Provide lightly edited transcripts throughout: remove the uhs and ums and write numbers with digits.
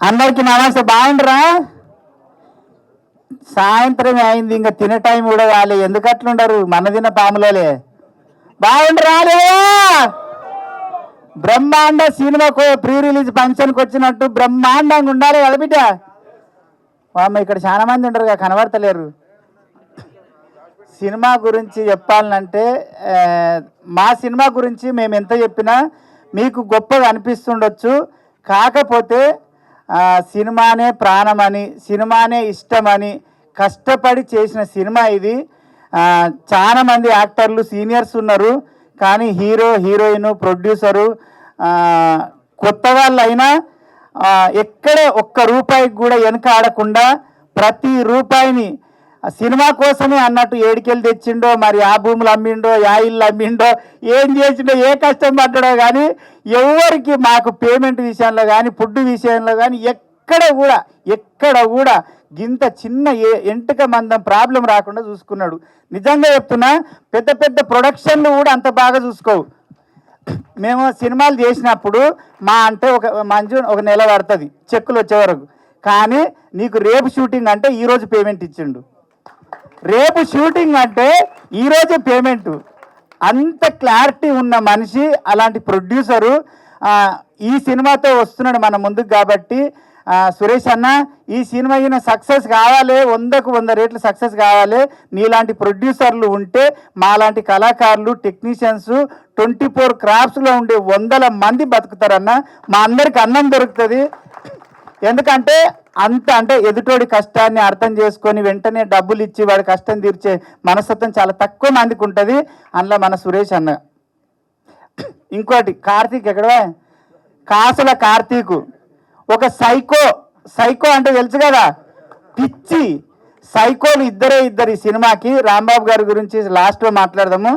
అందరికి నమస్తే. బాగుండరా? సాయంత్రం అయింది, ఇంకా తినే టైం కూడా కాలే. ఎందుకు అట్లుండరు? మన తిన్న పాములోలే. బాగుండరాలే? బ్రహ్మాండ సినిమాకు ప్రీ రిలీజ్ ఫంక్షన్కి వచ్చినట్టు బ్రహ్మాండంగా ఉండాలి కదా బిడ్డ. అమ్మ ఇక్కడ చాలా మంది ఉంటారు, కనబడతలేరు. సినిమా గురించి చెప్పాలంటే మా సినిమా గురించి మేము ఎంత చెప్పినా మీకు గొప్పగా అనిపిస్తుండొచ్చు. కాకపోతే సినిమానే ప్రాణమని, సినిమానే ఇష్టమని కష్టపడి చేసిన సినిమా ఇది. చాలామంది యాక్టర్లు సీనియర్స్ ఉన్నారు, కానీ హీరో, హీరోయిన్, ప్రొడ్యూసరు కొత్త వాళ్ళు అయినా ఎక్కడ ఒక్క రూపాయికి కూడా వెనక ఆడకుండా ప్రతి రూపాయిని సినిమా కోసమే అన్నట్టు ఏడికెళ్ళి తెచ్చిండో, మరి ఆ భూములు అమ్మిండో, ఆ ఇల్లు అమ్మిండో, ఏం చేసిండో, ఏ కష్టం పడ్డాడో కానీ ఎవరికి మాకు పేమెంట్ విషయంలో కానీ ఫుడ్ విషయంలో కానీ ఎక్కడ కూడా గింత చిన్న ఎంటుక మందం ప్రాబ్లం రాకుండా చూసుకున్నాడు. నిజంగా చెప్తున్నా, పెద్ద పెద్ద ప్రొడక్షన్లు కూడా అంత బాగా చూసుకోవు. మేము సినిమాలు చేసినప్పుడు మా అంటే ఒక నెల పడుతుంది చెక్కులు వచ్చే వరకు. కానీ నీకు రేపు షూటింగ్ అంటే ఈరోజు పేమెంట్ ఇచ్చిండు, రేపు షూటింగ్ అంటే ఈరోజే పేమెంటు. అంత క్లారిటీ ఉన్న మనిషి, అలాంటి ప్రొడ్యూసరు ఈ సినిమాతో వస్తున్నాడు మన ముందుకు. కాబట్టి సురేష్ అన్న, ఈ సినిమా ఈయన సక్సెస్ కావాలి, 100కు 100 రేట్లు సక్సెస్ కావాలి. నీలాంటి ప్రొడ్యూసర్లు ఉంటే మాలాంటి కళాకారులు, టెక్నీషియన్స్ 24 క్రాఫ్ట్స్లో ఉండే 100 మంది బతుకుతారన్న. మా అందరికి అన్నం దొరుకుతుంది. ఎందుకంటే అంటే ఎదుటోడి కష్టాన్ని అర్థం చేసుకొని వెంటనే డబ్బులు ఇచ్చి వాడి కష్టం తీర్చే మనస్తత్వం చాలా తక్కువ మందికి ఉంటుంది. అందులో మన సురేష్ అన్న. ఇంకోటి కార్తీక్, ఎక్కడ కాసుల కార్తీకు ఒక సైకో అంటే తెలుసు కదా, పిచ్చి సైకోలు ఇద్దరు ఈ సినిమాకి. రాంబాబు గారి గురించి లాస్ట్లో మాట్లాడదాము.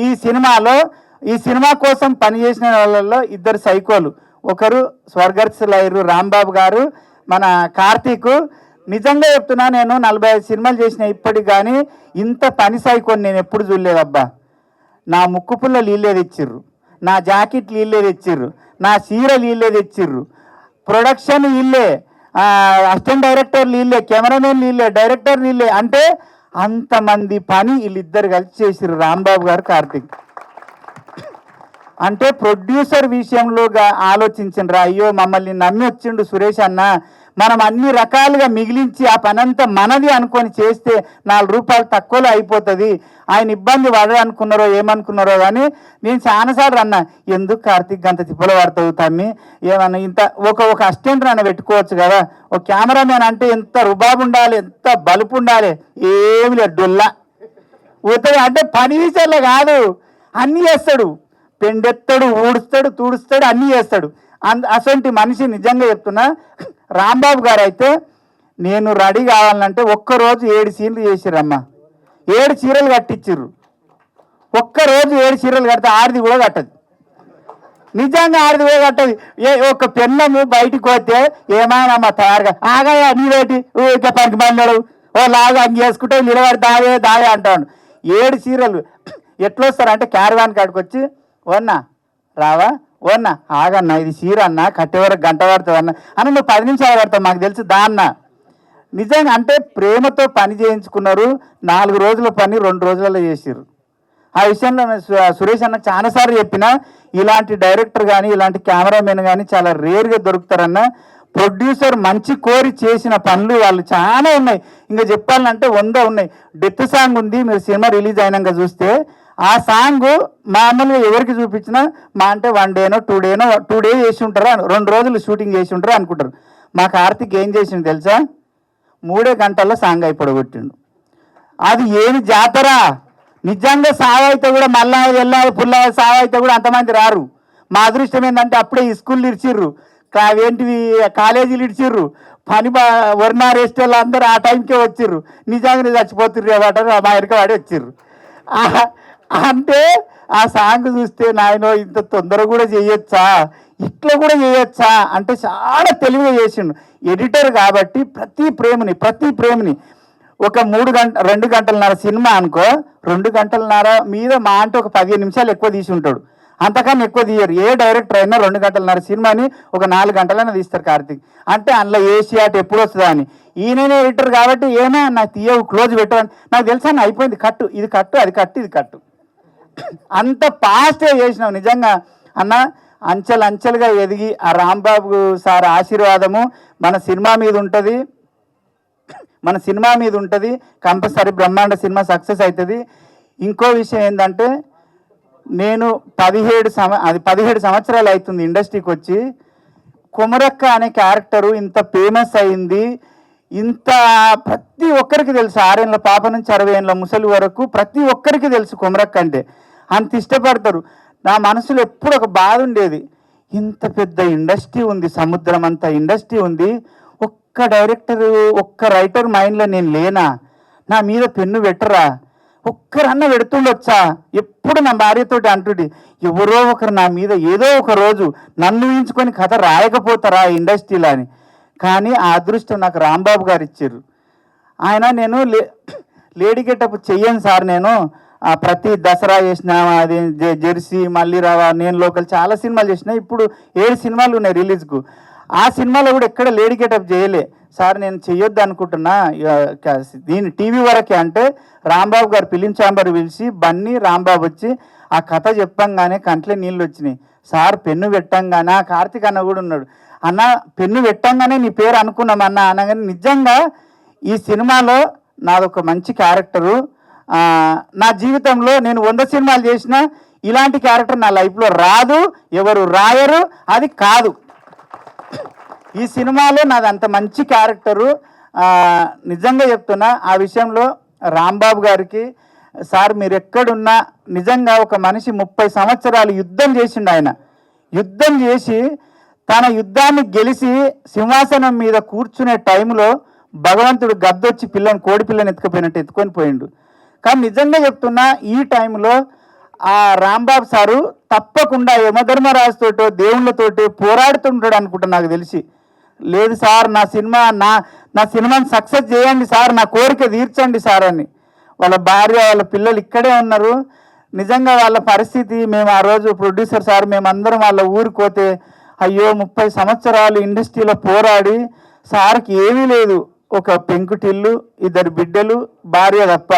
ఈ సినిమా కోసం పనిచేసిన వాళ్ళల్లో 2 సైకోలు. ఒకరు స్వర్గస్థులయ్యారు రాంబాబు గారు, మన కార్తీకు. నిజంగా చెప్తున్నా, నేను 45 సినిమాలు చేసిన ఇప్పటికి కానీ ఇంత పని సైకోని నేను ఎప్పుడు చూడలేదబ్బా. నా ముక్కు పుల్ల నీళ్ళే తెచ్చిర్రు, నా జాకెట్ నీళ్ళే తెచ్చిర్రు, నా చీర నీళ్ళే తెచ్చిర్రు, ప్రొడక్షన్ వీళ్ళే, అసిస్టెంట్ డైరెక్టర్ వీళ్ళే, కెమెరామెన్ వీళ్ళే, డైరెక్టర్ వీళ్ళే. అంటే అంతమంది పని వీళ్ళిద్దరు కలిసి చేసిర్రు, రాంబాబు గారు, కార్తీక్. అంటే ప్రొడ్యూసర్ విషయంలోగా ఆలోచించండి. అయ్యో మమ్మల్ని నమ్మి వచ్చిండు సురేష్ అన్న, మనం అన్ని రకాలుగా మిగిలించి ఆ పనంతా మనది అనుకొని చేస్తే 4 రూపాయలు తక్కువలో అయిపోతుంది. ఆయన ఇబ్బంది పడనుకున్నారో ఏమనుకున్నారో కానీ నేను చాలాసార్లు అన్నా, ఎందుకు కార్తీక్ అంత తిప్పలు పడతావు తమ్మి, ఏమన్నా ఇంత ఒక అసిస్టెంట్ అన్న పెట్టుకోవచ్చు కదా, ఒక కెమెరామెన్ అంటే ఎంత రుబాబు ఉండాలి, ఎంత బలుపు ఉండాలి. ఏమి లేదు, డొల్లా పోతుంది. అంటే పని విషయంలో కాదు, అన్నీ చేస్తాడు. పెండెత్తాడు, ఊడుస్తాడు, తుడుస్తాడు, అన్నీ చేస్తాడు. అసంటి మనిషి. నిజంగా చెప్తున్నా, రాంబాబు గారు అయితే నేను రెడీ కావాలంటే ఒక్కరోజు 7 సీన్లు చేసిరమ్మా. 7 చీరలు కట్టించిర్రు. ఒక్కరోజు 7 చీరలు కడితే ఆడిది కూడా కట్టదు. నిజంగా ఆడిది కూడా కట్టదు. ఒక పెన్నము బయటికి పోతే ఏమైనా తయారుగా ఆగా నీవేటి ఊరికే పనికి పడినాడు, ఓ లాగా అంగి వేసుకుంటే నిలబడి దావే అంటాడు. 7 చీరలు ఎట్లొస్తారంటే క్యారవాన్ కాడికి వచ్చి, ఓన్నా రావా, ఓన్నా ఆగన్నా, ఇది చీర అన్న, కట్టే వరకు గంట పడుతుంది అన్న నువ్వు 10 నిమిషాలు పడతావు మాకు తెలుసు దాన్న. నిజంగా అంటే ప్రేమతో పని చేయించుకున్నారు. 4 రోజుల పని 2 రోజులలో చేసిర్రు. ఆ విషయంలో సురేష్ అన్న చాలాసార్లు చెప్పినా, ఇలాంటి డైరెక్టర్ కానీ ఇలాంటి కెమెరామెన్ కానీ చాలా రేర్గా దొరుకుతారన్న. ప్రొడ్యూసర్ మంచి కోరి చేసిన పనులు వాళ్ళు చాలా ఉన్నాయి. ఇంకా చెప్పాలంటే 100 ఉన్నాయి. డెత్ సాంగ్ ఉంది, మీరు సినిమా రిలీజ్ అయినాక చూస్తే. ఆ సాంగ్ మామూలుగా ఎవరికి చూపించినా మా అంటే 1 డేనో 2 డే చేసి ఉంటారా, 2 రోజులు షూటింగ్ చేసి ఉంటారు అనుకుంటారు. మా కార్తీక్ ఏం చేసిండు తెలుసా, 3 గంటల్లో సాంగ్ అయిపోగొట్టిండు. అది ఏమి జాతర నిజంగా సావైతే కూడా మళ్ళా వెళ్ళాలి పుల్ల సావైతే కూడా అంతమంది రారు. మా అదృష్టం ఏంటంటే అప్పుడే ఈ స్కూళ్ళు ఇడిచిర్రు, ఏంటివి కాలేజీలు ఇడిచిర్రు, వరినారు వేస్తే వాళ్ళు అందరూ ఆ టైంకే వచ్చిర్రు. నిజంగానే చచ్చిపోతుర్రు ఏమంటారు మా వెనక వాడి వచ్చిర్రు. అంటే ఆ సాంగ్ చూస్తే నాయనో ఇంత తొందర కూడా చేయొచ్చా, ఇట్లా కూడా చేయొచ్చా అంటే చాలా తెలివిగా చేసిండు ఎడిటర్. కాబట్టి ప్రతి ప్రేమని ఒక 2 గంటలన్నర సినిమా అనుకో, 2 గంటలన్నర మీద మా అంటే ఒక 15 నిమిషాలు ఎక్కువ తీసి ఉంటాడు, అంతకన్నా ఎక్కువ తీయరు. ఏ డైరెక్టర్ అయినా 2 గంటలన్నర సినిమాని ఒక 4 గంటలైనా తీస్తారు కార్తీక్. అంటే అందులో ఏషియాట్ ఎప్పుడు వస్తుందా అని. ఈయననే ఎడిటర్ కాబట్టి ఏనా నాకు తీయవు క్లోజ్ పెట్టాలని నాకు తెలుసా, అని అయిపోయింది కట్టు, ఇది కట్టు, అది కట్టు, ఇది కట్టు. అంత ఫాస్ట్గా చేసినావు నిజంగా అన్న. అంచెలుగా ఎదిగి ఆ రాంబాబు సార్ ఆశీర్వాదము మన సినిమా మీద ఉంటుంది. కంపల్సరీ బ్రహ్మాండ సినిమా సక్సెస్ అవుతుంది. ఇంకో విషయం ఏంటంటే నేను 17 సంవత్సరాలు అవుతుంది ఇండస్ట్రీకి వచ్చి. కొమరక్క అనే క్యారెక్టరు ఇంత ఫేమస్ అయింది, ఇంత ప్రతి ఒక్కరికి తెలుసు. 6 ఏళ్ళ పాప నుంచి 60 ఏళ్ళ ముసలి వరకు ప్రతి ఒక్కరికి తెలుసు కొమరక్క అంటే, అంత ఇష్టపడతారు. నా మనసులో ఎప్పుడు ఒక బాధ ఉండేది, ఇంత పెద్ద ఇండస్ట్రీ ఉంది, సముద్రం అంత ఇండస్ట్రీ ఉంది, ఒక్క డైరెక్టరు ఒక్క రైటర్ మైండ్లో నేను లేనా, నా మీద పెన్ను పెట్టరా, ఒక్కరన్న పెడుతుండొచ్చా. ఎప్పుడు నా భార్యతోటి అంటుండే, ఎవరో ఒకరు నా మీద ఏదో ఒక రోజు నన్ను ఊహించుకొని కథ రాయకపోతారా ఇండస్ట్రీలో అని. కానీ ఆ అదృష్టం నాకు రాంబాబు గారు ఇచ్చారు. నేను లేడీ గెటప్ చెయ్యను సార్, నేను ప్రతి దసరా చేసిన, అది జెర్సీ, మళ్ళీ రావా, నేను లోకల్ చాలా సినిమాలు చేసిన. ఇప్పుడు 7 సినిమాలు ఉన్నాయి రిలీజ్కు. ఆ సినిమాలో కూడా ఎక్కడ లేడీ గెటప్ చేయలే సార్, నేను చెయ్యొద్దు అనుకుంటున్నా దీని టీవీ వరకే అంటే రాంబాబు గారు ఫిలిం ఛాంబర్ పిలిచి బన్నీ రాంబాబు వచ్చి ఆ కథ చెప్పంగానే కంట్లో నీళ్ళు వచ్చినాయి. సార్ పెన్ను పెట్టంగానే కార్తీక్ అన్న కూడా ఉన్నాడు, అన్న పెన్ను పెట్టంగానే నీ పేరు అనుకున్నామన్నా అనగానే నిజంగా ఈ సినిమాలో నాదొక మంచి క్యారెక్టరు. నా జీవితంలో నేను 100 సినిమాలు చేసినా ఇలాంటి క్యారెక్టర్ నా లైఫ్లో రాదు, ఎవరు రాయరు, అది కాదు. ఈ సినిమాలో నాది అంత మంచి క్యారెక్టరు. నిజంగా చెప్తున్నా. ఆ విషయంలో రాంబాబు గారికి సార్ మీరు ఎక్కడున్నా, నిజంగా ఒక మనిషి 30 సంవత్సరాలు యుద్ధం చేసిండు. ఆయన యుద్ధం చేసి తన యుద్ధాన్ని గెలిచి సింహాసనం మీద కూర్చునే టైంలో భగవంతుడు గద్దొచ్చి కోడి పిల్లని ఎత్తుకుపోయినట్టు ఎత్తుకొని పోయిండు. కానీ నిజంగా చెప్తున్నా, ఈ టైంలో ఆ రాంబాబు సారు తప్పకుండా యమధర్మరాజుతోటో దేవుళ్ళతోటి పోరాడుతుంటాడు అనుకుంటా నాకు తెలిసి. లేదు సార్ నా సినిమాని సక్సెస్ చేయండి సార్, నా కోరిక తీర్చండి సార్ అని. వాళ్ళ భార్య వాళ్ళ పిల్లలు ఇక్కడే ఉన్నారు. నిజంగా వాళ్ళ పరిస్థితి, మేము ఆ రోజు ప్రొడ్యూసర్ సార్ మేమందరం వాళ్ళ ఊరికి పోతే, అయ్యో 30 సంవత్సరాలు ఇండస్ట్రీలో పోరాడి సార్కి ఏమీ లేదు, ఒక పెంకుటిల్లు, 2 బిడ్డలు, భార్య తప్ప.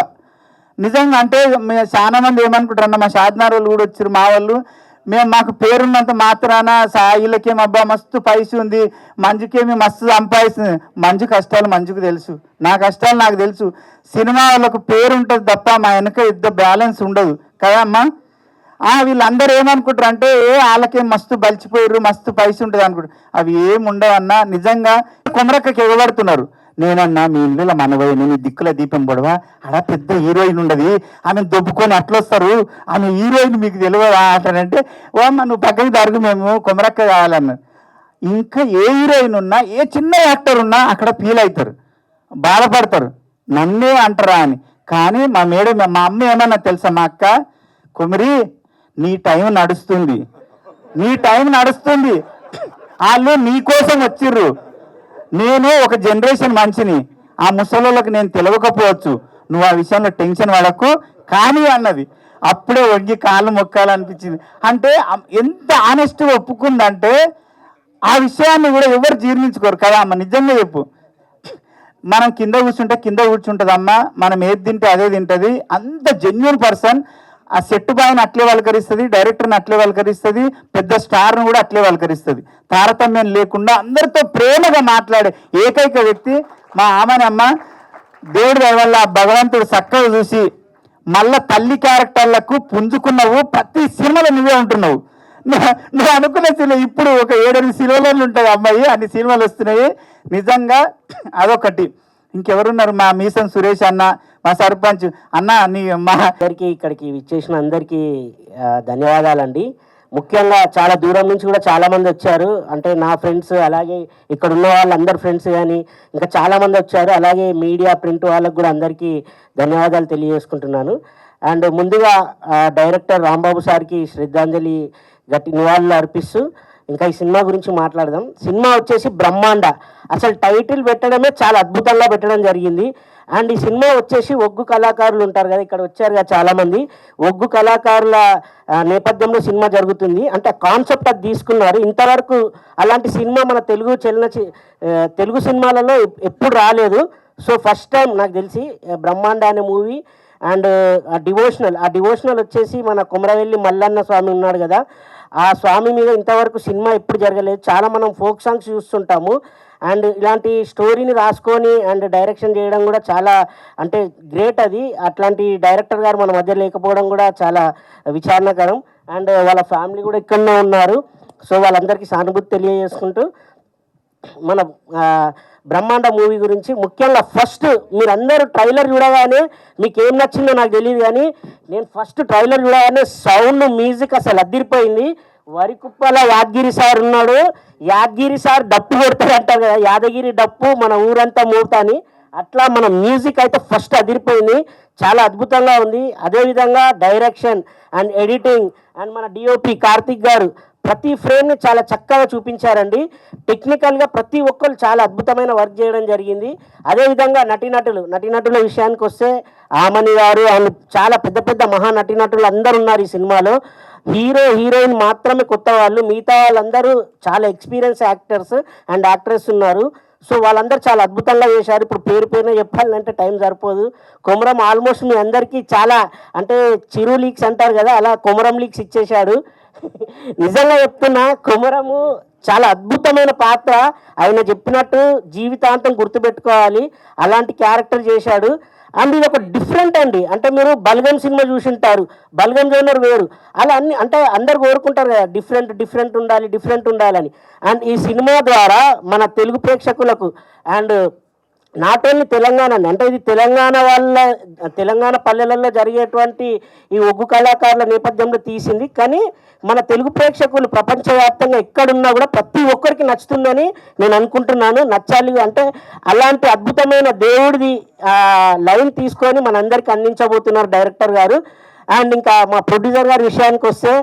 నిజంగా అంటే చాలా మంది ఏమనుకుంటారన్న, మా షాద్నార్ వాళ్ళు కూడా వచ్చారు, మా వాళ్ళు, మాకు పేరున్నంత మాత్రాన వీళ్ళకేమి అబ్బా మస్తు పైస ఉంది, మంజుకేమి మస్తు సంపాదిస్తుంది. మంజు కష్టాలు మంజుకు తెలుసు, నా కష్టాలు నాకు తెలుసు. సినిమా వాళ్ళకు పేరు ఉంటుంది తప్ప మా వెనక బ్యాలెన్స్ ఉండదు కదా అమ్మా. వీళ్ళందరూ ఏమనుకుంటారు అంటే వాళ్ళకేం మస్తు బలిచిపోయారు, మస్తు పైస ఉంటుంది అనుకుంటారు. అవి ఏమి ఉండవన్నా. నిజంగా కొమరక్కకి ఎగబడుతున్నారు. నేనన్నా మీ ఇళ్ళలో మనవయ్యను, నీ దిక్కుల దీపం పొడవా, అలా పెద్ద హీరోయిన్ ఉండదు, ఆమెను దొబ్బుకొని అట్లొస్తారు, ఆమె హీరోయిన్ మీకు తెలియదా అంటానంటే, ఓ అమ్మ నువ్వు పక్కకి దొరకు, మేము కొమరక్క కావాలన్న. ఇంకా ఏ హీరోయిన్ ఉన్నా, ఏ చిన్న యాక్టర్ ఉన్నా అక్కడ ఫీల్ అవుతారు, బాధపడతారు, నన్నే అంటారా అని. కానీ మా అమ్మ ఏమన్నా తెలుసా, మా అక్క, కొమిరి నీ టైం నడుస్తుంది, వాళ్ళు నీకోసం వచ్చిర్రు. నేను ఒక జనరేషన్ మనిషిని, ఆ ముసలోళ్ళకి నేను తెలియకపోవచ్చు, నువ్వు ఆ విషయంలో టెన్షన్ పడకు కానీ అన్నది. అప్పుడే వంగి కాళ్ళు మొక్కాలనిపించింది. అంటే ఎంత ఆనెస్ట్గా ఒప్పుకుందంటే ఆ విషయాన్ని కూడా ఎవరు జీర్ణించుకోరు కదా అమ్మ. నిజంగా చెప్పు, మనం కింద కూర్చుంటుంది అమ్మ, మనం ఏది తింటే అదే తింటుంది. అంత జెన్యూన్ పర్సన్. ఆ సెట్ బాయ్ని అట్లే వలకరిస్తుంది, డైరెక్టర్ని అట్లే వలకరిస్తుంది, పెద్ద స్టార్ను కూడా అట్లే వలకరిస్తుంది. తారతమ్యం లేకుండా అందరితో ప్రేమగా మాట్లాడే ఏకైక వ్యక్తి మా ఆమెనమ్మ. దేవుడి దయ వల్ల భగవంతుడు చక్కగా చూసి మళ్ళా తల్లి క్యారెక్టర్లకు పుంజుకున్నావు. ప్రతి సినిమాలో నువ్వే ఉంటున్నావు. నువ్వు అనుకున్న సినిమా ఇప్పుడు ఒక 7-8 సినిమాలు ఉంటాయి అమ్మాయి, అన్ని సినిమాలు వస్తున్నాయి. నిజంగా అదొకటి. ఇంకెవరున్నారు? మా మీసం సురేష్ అన్న, మా సర్పంచ్ అన్న, నీ మా అందరికీ ఇక్కడికి విచ్చేసిన అందరికీ ధన్యవాదాలండి. ముఖ్యంగా చాలా దూరం నుంచి కూడా చాలామంది వచ్చారు. అంటే నా ఫ్రెండ్స్, అలాగే ఇక్కడ ఉన్న వాళ్ళందరి ఫ్రెండ్స్ కానీ ఇంకా చాలామంది వచ్చారు. అలాగే మీడియా, ప్రింట్ వాళ్ళకు కూడా అందరికీ ధన్యవాదాలు తెలియజేసుకుంటున్నాను. అండ్ ముందుగా డైరెక్టర్ రాంబాబు సార్కి శ్రద్ధాంజలి గట్టి నివాళులు అర్పిస్తూ ఇంకా ఈ సినిమా గురించి మాట్లాడదాం. సినిమా వచ్చేసి బ్రహ్మాండ. అసలు టైటిల్ పెట్టడమే చాలా అద్భుతంగా పెట్టడం జరిగింది. అండ్ ఈ సినిమా వచ్చేసి ఒగ్గు కళాకారులు ఉంటారు కదా, ఇక్కడ వచ్చారు కదా చాలామంది, ఒగ్గు కళాకారుల నేపథ్యంలో సినిమా జరుగుతుంది. అంటే కాన్సెప్ట్ అది తీసుకున్నారు. ఇంతవరకు అలాంటి సినిమా మన తెలుగు సినిమాలలో ఎప్పుడు రాలేదు. సో ఫస్ట్ టైం నాకు తెలిసి బ్రహ్మాండ అనే మూవీ. అండ్ ఆ డివోషనల్ వచ్చేసి మన కుమరవెల్లి మల్లన్న స్వామి ఉన్నాడు కదా, ఆ స్వామి మీద ఇంతవరకు సినిమా ఎప్పుడు జరగలేదు. చాలా మనం ఫోక్ సాంగ్స్ చూస్తుంటాము. అండ్ ఇలాంటి స్టోరీని రాసుకొని అండ్ డైరెక్షన్ చేయడం కూడా చాలా అంటే గ్రేట్. అది అట్లాంటి డైరెక్టర్ గారు మన మధ్య లేకపోవడం కూడా చాలా విచారణకరం. అండ్ వాళ్ళ ఫ్యామిలీ కూడా ఇక్కడనే ఉన్నారు. సో వాళ్ళందరికీ సానుభూతి తెలియజేసుకుంటూ మన బ్రహ్మాండ మూవీ గురించి ముఖ్యంగా ఫస్ట్ మీరందరూ ట్రైలర్ చూడగానే మీకు ఏం నచ్చిందో నాకు తెలియదు, కానీ నేను ఫస్ట్ ట్రైలర్ చూడగానే సౌండ్, మ్యూజిక్ అసలు అదిరిపోయింది. వరికుప్పల యాదగిరి సార్ ఉన్నాడు. యాదగిరి సార్ డప్పు కొడతారు అంటారు కదా, యాదగిరి డప్పు మన ఊరంతా మూతాని, అట్లా మన మ్యూజిక్ అయితే ఫస్ట్ అదిరిపోయింది. చాలా అద్భుతంగా ఉంది. అదేవిధంగా డైరెక్షన్ అండ్ ఎడిటింగ్ అండ్ మన డిఓపి కార్తిక్ గారు ప్రతి ఫ్రేమ్ని చాలా చక్కగా చూపించారండి. టెక్నికల్గా ప్రతి ఒక్కరు చాలా అద్భుతమైన వర్క్ చేయడం జరిగింది. అదేవిధంగా నటీనటుల విషయానికి వస్తే ఆమని గారు అండ్ చాలా పెద్ద పెద్ద మహా నటీనటులు అందరూ ఉన్నారు ఈ సినిమాలో. హీరోయిన్ మాత్రమే కొత్త వాళ్ళు, మిగతా వాళ్ళందరూ చాలా ఎక్స్పీరియన్స్ యాక్టర్స్ అండ్ యాక్ట్రెస్ ఉన్నారు. సో వాళ్ళందరూ చాలా అద్భుతంగా చేశారు. ఇప్పుడు పేరున చెప్పాలంటే టైం సరిపోదు. కొమరం ఆల్మోస్ట్ మీ అందరికీ చాలా అంటే చిరు లీక్స్ అంటారు కదా, అలా కొమరం లీక్స్ ఇచ్చేశాడు. నిజంగా చెప్తున్నా, కొమరము చాలా అద్భుతమైన పాత్ర. ఆయన చెప్పినట్టు జీవితాంతం గుర్తుపెట్టుకోవాలి, అలాంటి క్యారెక్టర్ చేశాడు. అండ్ ఇది ఒక డిఫరెంట్ అండి. అంటే మీరు బల్గం సినిమా చూసింటారు, బల్గం జోనర్ వేరు, అలా అన్ని అంటే అందరు కోరుకుంటారు కదా డిఫరెంట్ ఉండాలని. అండ్ ఈ సినిమా ద్వారా మన తెలుగు ప్రేక్షకులకు అండ్ నాట్ ఓన్లీ తెలంగాణ అంటే ఇది తెలంగాణ పల్లెలలో జరిగేటువంటి ఈ ఒగ్గు కళాకారుల నేపథ్యంలో తీసింది. కానీ మన తెలుగు ప్రేక్షకులు ప్రపంచవ్యాప్తంగా ఎక్కడున్నా కూడా ప్రతి ఒక్కరికి నచ్చుతుందని నేను అనుకుంటున్నాను. నచ్చాలి అంటే అలాంటి అద్భుతమైన దేవుడిది లైన్ తీసుకొని మనందరికీ అందించబోతున్నారు డైరెక్టర్ గారు. అండ్ ఇంకా మా ప్రొడ్యూసర్ గారి విషయానికి వస్తే,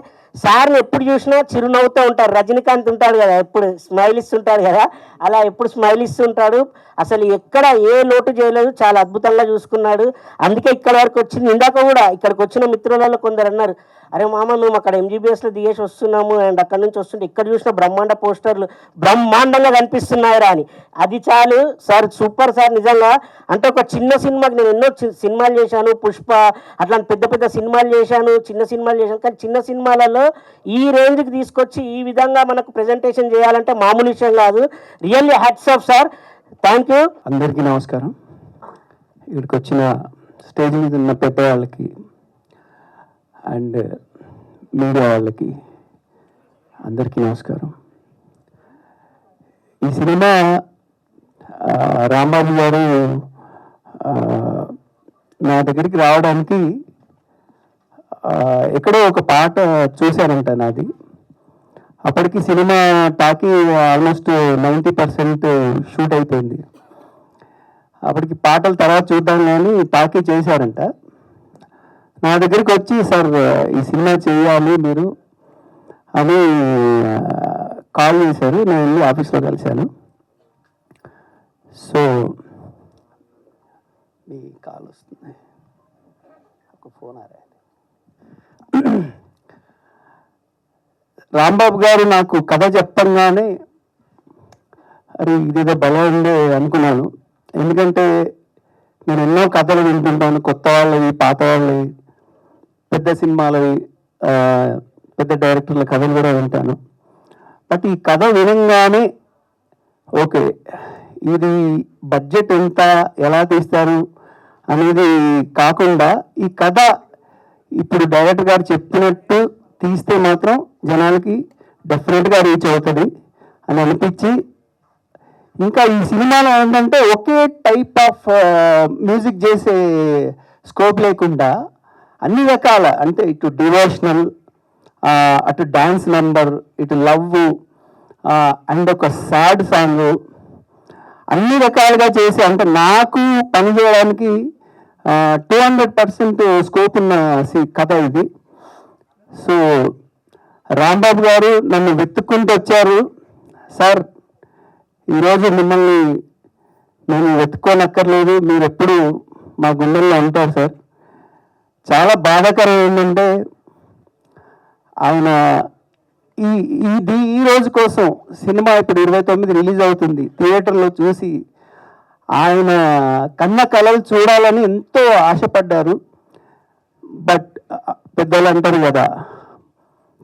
సార్ని ఎప్పుడు చూసినా చిరునవ్వుతూ ఉంటారు. రజనీకాంత్ ఉంటాడు కదా, ఎప్పుడు స్మైల్ ఇస్తుంటాడు కదా, అలా ఎప్పుడు స్మైల్ ఇస్తుంటాడు. అసలు ఎక్కడ ఏ లోటు చేయలేదు, చాలా అద్భుతంగా చూసుకున్నాడు. అందుకే ఇక్కడ వరకు వచ్చింది. ఇందాక కూడా ఇక్కడికి వచ్చిన మిత్రులలో కొందరు అన్నారు, అరే మామ మేము అక్కడ ఎంజీబీఎస్లో దిగేసి వస్తున్నాము అండ్ అక్కడ నుంచి వస్తుంటే ఇక్కడ చూసిన బ్రహ్మాండ పోస్టర్లు బ్రహ్మాండంగా కనిపిస్తున్నాయిరా అని. అది చాలు సార్, సూపర్ సార్ నిజంగా. అంటే ఒక చిన్న సినిమాకి నేను ఎన్నో సినిమాలు చేశాను, పుష్ప అట్లాంటి పెద్ద పెద్ద సినిమాలు చేశాను, చిన్న సినిమాలు చేశాను, కానీ చిన్న సినిమాలలో ఈ రేంజ్కి తీసుకొచ్చి ఈ విధంగా మనకు ప్రజెంటేషన్ చేయాలంటే మామూలు విషయం కాదు. Really hats off sir, thank you. అందరికీ నమస్కారం. ఇక్కడికి వచ్చిన స్టేజ్ మీద ఉన్న పెద్దవాళ్ళకి అండ్ మీడియా వాళ్ళకి అందరికీ నమస్కారం. ఈ సినిమా రాంబాబు గారు నా దగ్గరికి రావడానికి ఎక్కడో ఒక పాట చూశారంట నాది. అప్పటికి సినిమా టాకీ ఆల్మోస్ట్ 90% షూట్ అయిపోయింది. అప్పటికి పాటల తర్వాత చూద్దాం కానీ టాకీ చేశారంట. నా దగ్గరికి వచ్చి, సార్ ఈ సినిమా చేయాలి మీరు అని కాల్ చేశారు. నేను వెళ్ళి ఆఫీస్లో కలిశాను. సో మీ కాల్ వస్తుంది, ఒక ఫోన్ ఆరా. రాంబాబు గారు నాకు కథ చెప్పంగానే అరే ఇదేదో భలే ఉండే అనుకున్నాను. ఎందుకంటే నేను ఎన్నో కథలు వింటుంటాను, కొత్త వాళ్ళవి, పాత వాళ్ళవి, పెద్ద సినిమాలవి, పెద్ద డైరెక్టర్ల కథలు కూడా వింటాను. బట్ ఈ కథ వినంగానే ఓకే, ఇది బడ్జెట్ ఎంత, ఎలా తీస్తారు అనేది కాకుండా ఈ కథ ఇప్పుడు డైరెక్టర్ గారు చెప్పినట్టు తీస్తే మాత్రం జనాలకి డెఫినెట్గా రీచ్ అవుతుంది అని అనిపించి ఇంకా ఈ సినిమాలో ఏంటంటే ఒకే టైప్ ఆఫ్ మ్యూజిక్ చేసే స్కోప్ లేకుండా అన్ని రకాల, అంటే ఇటు డివోషనల్, అటు డ్యాన్స్ నెంబర్, ఇటు లవ్, అండ్ ఒక సాడ్ సాంగ్, అన్ని రకాలుగా చేసి, అంటే నాకు పని చేయడానికి 200% స్కోప్ ఉన్న కథ ఇది. సో రాంబాబు గారు నన్ను వెతుక్కుంటూ వచ్చారు. సార్, ఈరోజు మిమ్మల్ని నేను వెతుక్కోనక్కర్లేదు, మీరు ఎప్పుడు మా గుండెల్లో ఉంటారు సార్. చాలా బాధాకరం ఏంటంటే ఆయన ఈ రోజు కోసం సినిమా ఇప్పుడు 29 రిలీజ్ అవుతుంది, థియేటర్లో చూసి ఆయన కన్న కళలు చూడాలని ఎంతో ఆశపడ్డారు. బట్ పెద్దలు అంటారు కదా,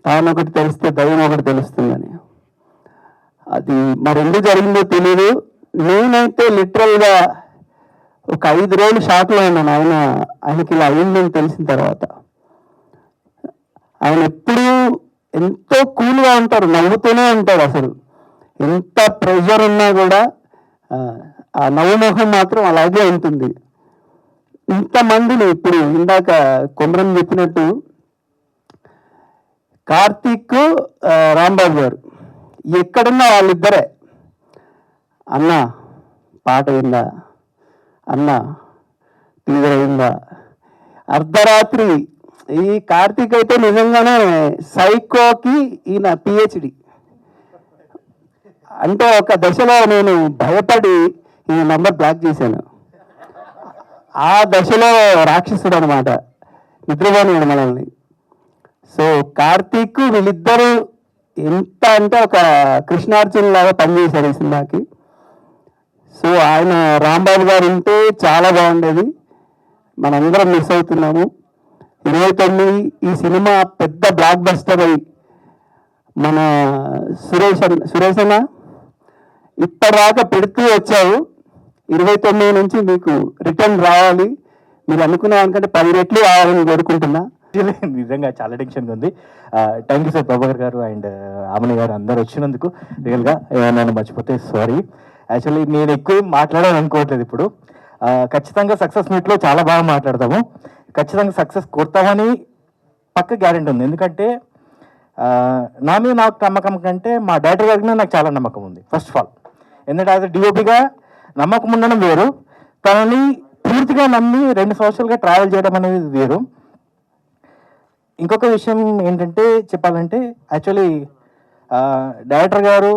తాను ఒకటి తెలిస్తే దైవం ఒకటి తెలుస్తుందని. అది మరి ఎందుకు జరిగిందో తెలియదు. నేనైతే లిటరల్గా ఒక 5 రోజులు షాక్లో ఉన్నాను ఆయనకి ఇలా అయిందని తెలిసిన తర్వాత. ఆయన ఎప్పుడూ ఎంతో కూల్గా ఉంటారు, నవ్వుతూనే ఉంటారు. అసలు ఎంత ప్రెషర్ ఉన్నా కూడా ఆ నవ్వుముఖం మాత్రం అలాగే ఉంటుంది. ఇంతమందిని ఇప్పుడు ఇందాక కొమరం చెప్పినట్టు కార్తీక్, రాంబాబు గారు ఎక్కడున్నా వాళ్ళిద్దరే, అన్న పాట అయిందా, అన్న టీజర్ అయిందా, అర్ధరాత్రి. ఈ కార్తీక్ అయితే నిజంగానే సైకోకి ఈయన పిహెచ్డి. అంటే ఒక దశలో నేను భయపడి ఈ నంబర్ బ్లాక్ చేశాను. ఆ దశలో రాక్షసుడు అనమాట, నిద్రపోనివాడు మనల్ని. సో కార్తీక్ వీళ్ళిద్దరూ ఎంత అంటే ఒక కృష్ణార్జున్ లాగా పనిచేశారు ఈ సినిమాకి. సో ఆయన రాంబాబు గారు ఉంటే చాలా బాగుండేది. మనందరం మిస్ అవుతున్నాము. 29 ఈ సినిమా పెద్ద బ్లాక్ బస్టర్ అయి మన సురేష్ అన్న ఇప్పటిదాకా పెడుతూ వచ్చావు. 29 నుంచి మీకు రిటర్న్ రావాలి, మీరు అనుకున్న దానికంటే 10 రెట్లు రావాలని కోరుకుంటున్నా. నిజంగా చాలా టెన్షన్గా ఉంది. థ్యాంక్ యూ సార్ ప్రభాకర్ గారు అండ్ ఆమని గారు అందరు వచ్చినందుకు. రియల్గా నన్ను మర్చిపోతే సారీ. యాక్చువల్లీ నేను ఎక్కువ మాట్లాడాలని అనుకోవట్లేదు ఇప్పుడు. ఖచ్చితంగా సక్సెస్ మీట్లో చాలా బాగా మాట్లాడతాము, ఖచ్చితంగా సక్సెస్ కొడతామని పక్క గ్యారెంటీ ఉంది. ఎందుకంటే నా మీద నాకు నమ్మకం కంటే మా డైరెక్టర్ గారి మీద నాకు చాలా నమ్మకం ఉంది. ఫస్ట్ ఆఫ్ ఆల్ ఎందుకంటే యాజ్ డిఓపిగా నమ్మకం ఉండడం వేరు, తనని పూర్తిగా నమ్మి 2 సంవత్సరాలుగా ట్రావెల్ చేయడం అనేది వేరు. ఇంకొక విషయం ఏంటంటే చెప్పాలంటే యాక్చువల్లీ డైరెక్టర్ గారు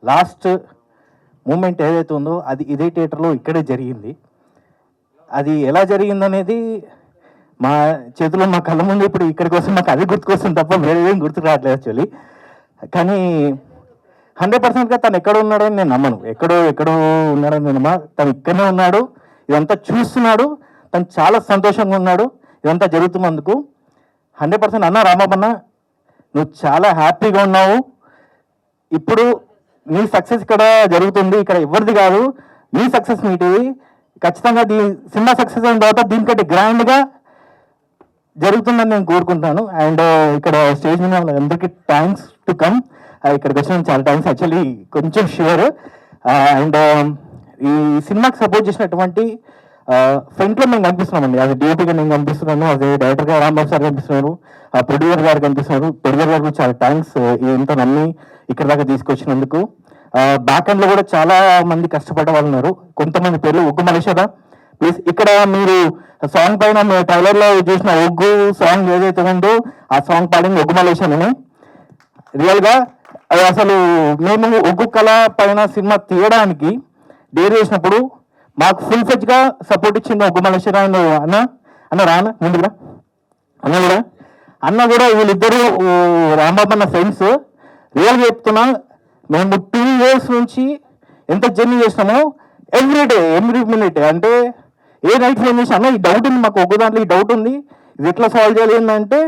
లాస్ట్ మూమెంట్ ఏదైతే ఉందో అది ఇదే థియేటర్లో ఇక్కడే జరిగింది. అది ఎలా జరిగిందనేది మా చేతిలో మా కళ్ళ ముందు ఇప్పుడు ఇక్కడికి వస్తే మాకు అది గుర్తుకొస్తుంది తప్ప వేరే ఏం గుర్తు రావట్లేదు యాక్చువల్లీ. కానీ 100%గా తను ఎక్కడ ఉన్నాడని నేను నమ్మను. ఎక్కడో ఉన్నాడని నేను తను ఇక్కడనే ఉన్నాడు, ఇదంతా చూస్తున్నాడు, తను చాలా సంతోషంగా ఉన్నాడు ఇదంతా జరుగుతున్నందుకు. 100% అన్న రామప్పన్న నువ్వు చాలా హ్యాపీగా ఉన్నావు. ఇప్పుడు నీ సక్సెస్ ఇక్కడ జరుగుతుంది, ఇక్కడ ఎవరిది కాదు, నీ సక్సెస్ మీటిది. ఖచ్చితంగా సినిమా సక్సెస్ అయిన తర్వాత దీనికంటే గ్రాండ్గా జరుగుతుందని నేను కోరుకుంటాను. అండ్ ఇక్కడ స్టేజ్ మీద అందరికీ థ్యాంక్స్ టు కమ్. ఇక్కడికి వచ్చిన చాలా థ్యాంక్స్ యాక్చువల్లీ, కొంచెం షూర్. అండ్ ఈ సినిమాకి సపోర్ట్ చేసినటువంటి ఫ్రంట్లో మేము కనిపిస్తున్నామండి. అది డిఓపిగా నేను కనిపిస్తున్నాను, అదే డైరెక్టర్గా రాంబాబు సార్ కనిపిస్తున్నారు, ప్రొడ్యూసర్ గారు కనిపిస్తున్నారు. ప్రొడ్యూసర్ గారికి చాలా థ్యాంక్స్ ఇంత నమ్మి ఇక్కడ దాకా తీసుకొచ్చినందుకు. బ్యాక్ ఎండ్లో కూడా చాలా మంది కష్టపడ్డ వాళ్ళు ఉన్నారు. కొంతమంది పేర్లు ఒగ్గు మలేషియా ప్లీజ్. ఇక్కడ మీరు సాంగ్ పైన ట్రైలర్లో చూసిన ఒగ్గు సాంగ్ ఏదైతే ఉందో ఆ సాంగ్ పాడింది ఒగ్గు మలేషియానే. రియల్గా అసలు మేము ఒగ్గు కళ పైన సినిమా తీయడానికి డేర్ చేసినప్పుడు మాకు ఫుల్ ఫ్లెడ్జ్గా సపోర్ట్ ఇచ్చింది ఒగ్గు మలేషియా. అన్న రానా ముందుగా అన్న కూడా వీళ్ళిద్దరూ రాంబాబు అన్న ఫ్రెండ్స్. రియల్గా చెప్తున్నా, మేము 2 years నుంచి ఎంత జర్నీ చేసినామో ఎవ్రీ మినిట్, అంటే ఏ నైట్ ఫోన్ చేసి అన్న ఈ డౌట్ ఉంది మాకు ఒగ్గు దాంట్లో, ఈ డౌట్ ఉంది ఇది ఎట్లా సాల్వ్ చేయాలి ఏంటంటే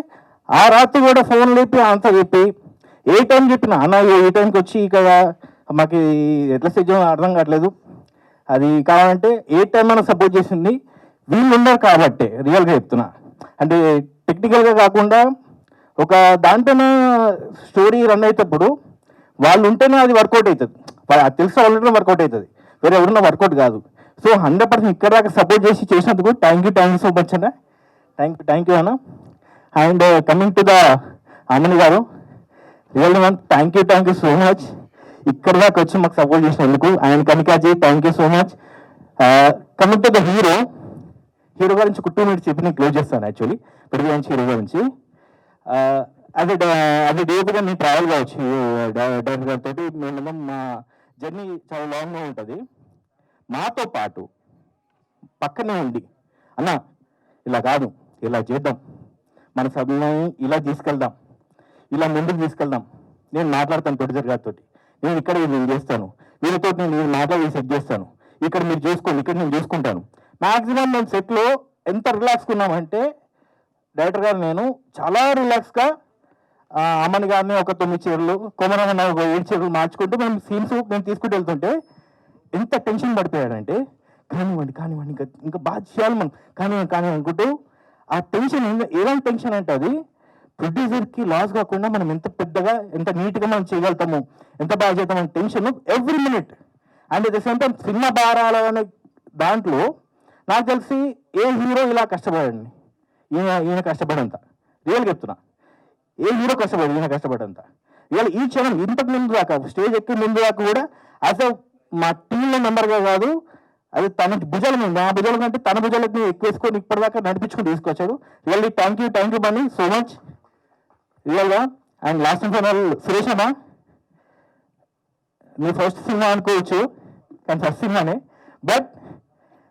ఆ రాత్రి కూడా ఫోన్ లేపి అంతా చెప్పి ఏ టైం చెప్పిన అన్న ఈ టైంకి వచ్చి ఇక్కడ మాకు ఎట్లా స్టేజ్ అర్థం కావట్లేదు, అది కావాలంటే ఏ టైం అయినా సపోర్ట్ చేసింది వీళ్ళు ఉన్నారు కాబట్టి. రియల్గా చెప్తున్నా, అంటే టెక్నికల్గా కాకుండా ఒక దాంట్లో స్టోరీ రన్ అయ్యేటప్పుడు వాళ్ళు ఉంటేనే అది వర్కౌట్ అవుతుంది. అది తెలిసిన వాళ్ళలో వర్కౌట్ అవుతుంది, వేరే ఎవరున్నా వర్కౌట్ కాదు. సో 100% ఇక్కడ దాకా సపోర్ట్ చేసినందుకు థ్యాంక్ యూ సో మచ్ అన్న. థ్యాంక్ యూ అన్న. అండ్ కమింగ్ టు ద అమ్మని గారు, really ma'am thank you so much ఇక్కడ దాకా వచ్చి మాకు సపోర్ట్ చేసినందుకు. And Kanika ji thank you so much. Coming to the hero గురించి ఒక 2 minutes చెప్పి నేను క్లోజ్ చేస్తాను. యాక్చువల్లీ పెరుగు హీరో గురించి అది డేపుగా నేను ట్రావెల్ కావచ్చు డైరెక్టర్ గారితో. మేము మా జర్నీ చాలా లాంగ్గా ఉంటుంది. మాతో పాటు పక్కనే ఉండి అన్న ఇలా కాదు, ఇలా చేద్దాం, మన సభ్యులని ఇలా తీసుకెళ్దాం, ఇలా ముందుకు తీసుకెళ్దాం, నేను మాట్లాడతాను ప్రొడ్యూసర్ గారితో, నేను ఇక్కడ నేను చేస్తాను, వీళ్ళతో నేను మాట్లాడి సెట్ చేస్తాను, ఇక్కడ మీరు చూసుకోండి, ఇక్కడ నేను చూసుకుంటాను. మ్యాక్సిమం మేము సెట్లో ఎంత రిలాక్స్గా ఉన్నామంటే డైరెక్టర్ గారు నేను చాలా రిలాక్స్గా అమ్మని గారిని ఒక 9 చీరలు, కొమరన్న ఒక 7 చీరలు మార్చుకుంటూ మేము సీన్స్ మేము తీసుకుంటూ వెళ్తుంటే ఎంత టెన్షన్ పడిపోయాడంటే కానివ్వండి ఇంకా బాగా చేయాలి మనం, కానివ్వండి అనుకుంటూ ఆ టెన్షన్ ఏదైనా టెన్షన్ అంటే అది ప్రొడ్యూసర్కి లాస్ కాకుండా మనం ఎంత పెద్దగా ఎంత నీట్గా మనం చేయగలుగుతాము, ఎంత బాగా చేద్దామని tension every minute. And at the same time cinema భారాలు అనే దాంట్లో నాకు తెలిసి ఏ హీరో ఇలా కష్టపడండి, ఈయన కష్టపడంత రియల్గా చెప్తున్నా, ఏ హీరో కష్టపడి ఈయన కష్టపడంత రియల్. ఈ క్షణం ఇంతకు ముందు దాకా స్టేజ్ ఎక్కి ముందు దాకా కూడా యాజ్ అ మా టీంలో మెంబర్గా కాదు, అది తన భుజాల మీద, నా భుజాల కంటే తన భుజాలకు ఎక్కువేసుకొని ఇప్పటిదాకా నడిపించుకుని తీసుకొచ్చాడు. Really thank you Bunny so much రియల్గా. And last and final Suresh అన్న, నీ ఫస్ట్ సినిమా అనుకోవచ్చు కానీ ఫస్ట్ సినిమానే, బట్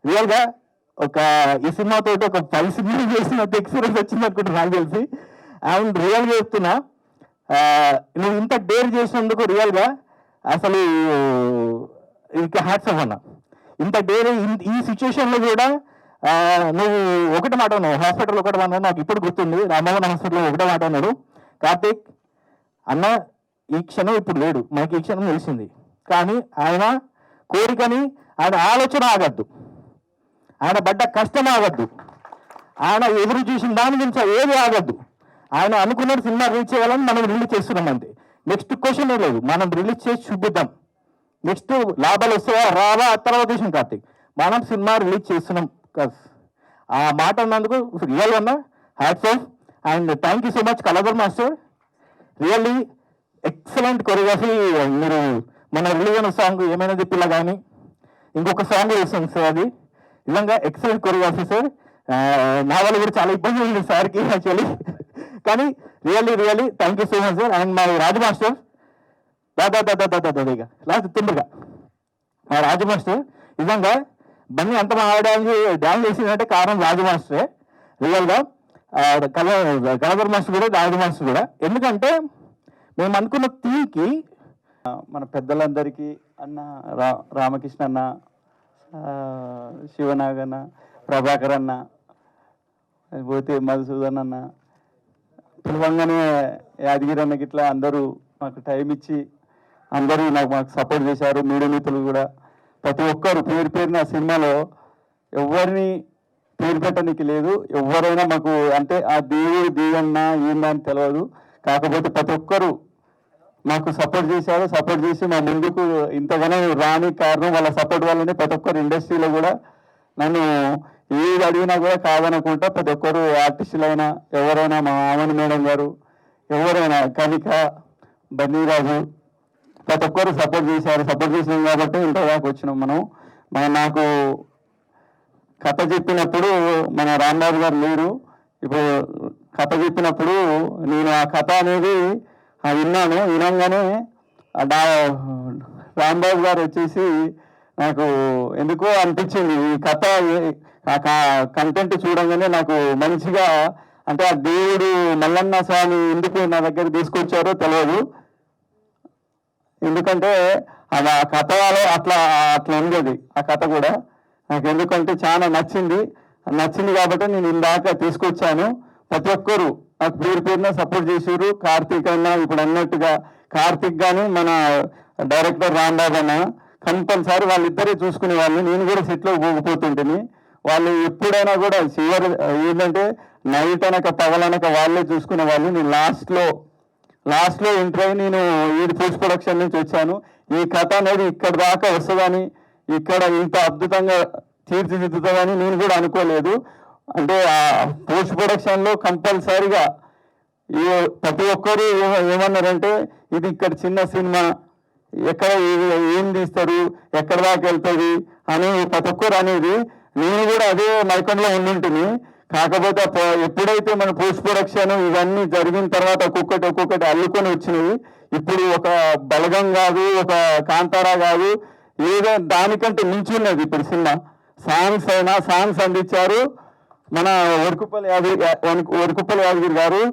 రియల్గా ఈ సినిమాతో ఒక 10 సినిమాలు చేసినంత ఎక్స్పీరియన్స్ వచ్చింది అనుకుంటే నాకు తెలిసి. అండ్ రియల్గా చెప్తున్నా, నువ్వు ఇంత డేర్ చేసినందుకు రియల్గా అసలు ఇంకా హ్యాట్స్ ఆఫ్ అన్న. ఇంత డేర్ ఈ సిచ్యువేషన్లో కూడా నువ్వు ఒకటి మాట అన్నావు, హాస్పిటల్ ఒకటి మాట నాకు ఇప్పుడు గుర్తుంది, రామమోహన్ హాస్పిటల్లో ఒకటే మాట అన్నాడు, కార్తీక్ అన్న ఈ క్షణం ఇప్పుడు లేడు, మనకి ఈ క్షణం తెలిసింది, కానీ ఆయన కోరికని ఆయన ఆలోచన ఆగద్దు, ఆయన పడ్డ కష్టం ఆగద్దు, ఆయన ఎదురు చూసిన దాని గురించి ఏది ఆగద్దు, ఆయన అనుకున్న సినిమా రిలీజ్ చేయాలని మనం రిలీజ్ చేస్తున్నాం అంతే. నెక్స్ట్ క్వశ్చన్ లేదు, మనం రిలీజ్ చేసి చూపిద్దాం, నెక్స్ట్ లాభాలు వస్తాయా రావా తర్వాత విషయం కార్తీక్, మనం సినిమా రిలీజ్ చేస్తున్నాం. ఆ మాట అన్నందుకు రియల్ అన్న hats off. And thank you so much Kaladhar master, really excellent choreography. మీరు మన రిలీజ్ అయిన సాంగ్ ఏమైనా పిల్ల కానీ ఇంకొక సాంగ్ వేస్తుంది సార్, అది నిజంగా ఎక్సలెంట్ కొరియోగ్రఫీ సార్. నా వల్ల కూడా చాలా ఇబ్బంది ఉంది సార్కి యాక్చువల్లీ, కానీ really thank you so much sir. And మా రాజు మాస్టర్ దాదాగా లాస్ట్ తొందరగా మా రాజు మాస్టర్, నిజంగా బన్నీ అంత ఆడడానికి డ్యాన్స్ చేసిందంటే కారణం రాజు మాస్టరే రియల్గా. కళాధర్ మాస్టర్ కూడా రాజు మాస్టర్ కూడా, ఎందుకంటే మేము అనుకున్న థీమ్కి మన పెద్దలందరికీ అన్న రామకృష్ణ అన్న, శివనాగన్న, ప్రభాకర్ అన్న, పోతే మధుసూదన్ అన్న, పిలవంగానే యాదగిరి అన్నకి ఇట్లా అందరూ మాకు టైం ఇచ్చి అందరూ మాకు సపోర్ట్ చేశారు. మీడియా మిత్రులు కూడా ప్రతి ఒక్కరు పేరున సినిమాలో ఎవరిని పేరు పెట్టడానికి లేదు, ఎవరైనా మాకు అంటే ఆ దేవుడు దేవన్న ఏందని తెలియదు, కాకపోతే ప్రతి ఒక్కరు మాకు సపోర్ట్ చేశారు. సపోర్ట్ చేసి మా ముందుకు ఇంతగానో రాని కారణం వాళ్ళ సపోర్ట్ వల్లనే ప్రతి ఒక్కరు ఇండస్ట్రీలో కూడా నన్ను ఏది అడిగినా కూడా కాదనుకుంటా ప్రతి ఒక్కరు ఆర్టిస్టులైనా ఎవరైనా, మా ఆమని మేడం గారు, ఎవరైనా కనిక, బన్నీరాజు, ప్రతి ఒక్కరు సపోర్ట్ చేశారు. సపోర్ట్ చేసినాం కాబట్టి ఇంత దాకా వచ్చినాం మనం. నాకు కథ చెప్పినప్పుడు మన రాంబాబు గారు లేరు, ఇప్పుడు కథ చెప్పినప్పుడు నేను ఆ కథ అనేది వినంగానే రాంబాబు గారు వచ్చేసి నాకు ఎందుకో అనిపించింది, ఈ కథ కంటెంట్ చూడంగానే నాకు మంచిగా, అంటే ఆ దేవుడు మల్లన్న స్వామి ఎందుకు నా దగ్గర తీసుకొచ్చారో తెలియదు, ఎందుకంటే అది ఆ కథలో అట్లా ఉండేది. ఆ కథ కూడా నాకు ఎందుకంటే చాలా నచ్చింది కాబట్టి నేను ఇందాక తీసుకొచ్చాను. ప్రతి ఒక్కరు నాకు పేరున సపోర్ట్ చేసారు. కార్తీక్ అన్న ఇప్పుడు అన్నట్టుగా కార్తీక్ కానీ మన డైరెక్టర్ రాంబాబు అన్న కంపల్సరీ వాళ్ళిద్దరే చూసుకునే వాళ్ళు. నేను కూడా సెట్లో పోకపోతుంటేని వాళ్ళు ఎప్పుడైనా కూడా ఏంటంటే నైట్ అనక పగలనక వాళ్ళే చూసుకునే వాళ్ళు. నేను లాస్ట్లో లాస్ట్లో ఎంటర్ అయ్యి నేను ఈ పోస్ట్ ప్రొడక్షన్ నుంచి వచ్చాను. ఈ కథ అనేది ఇక్కడ దాకా వస్తుందని, ఇక్కడ ఇంత అద్భుతంగా తీర్చిదిద్దుతుందని నేను కూడా అనుకోలేదు. అంటే ఆ పోస్ట్ ప్రొడక్షన్లో కంపల్సరీగా ప్రతి ఒక్కరు ఏమన్నారంటే ఇది ఇక్కడ చిన్న సినిమా, ఎక్కడ ఏం తీస్తారు, ఎక్కడ దాకా వెళ్తుంది అని ప్రతి ఒక్కరు అనేది. నేను కూడా అదే మైకంలో ఉండింటిని. కాకపోతే ఎప్పుడైతే మన పోస్ట్ ప్రొడక్షన్ ఇవన్నీ జరిగిన తర్వాత ఒక్కొక్కటి అల్లుకొని వచ్చినవి. ఇప్పుడు ఒక బలగం కాదు, ఒక కాంతారా కాదు, ఏదో దానికంటే మించున్నది ఇప్పుడు సినిమా. సాంగ్స్ అందించారు మన వరకుప్పల యాదగిరి గారు.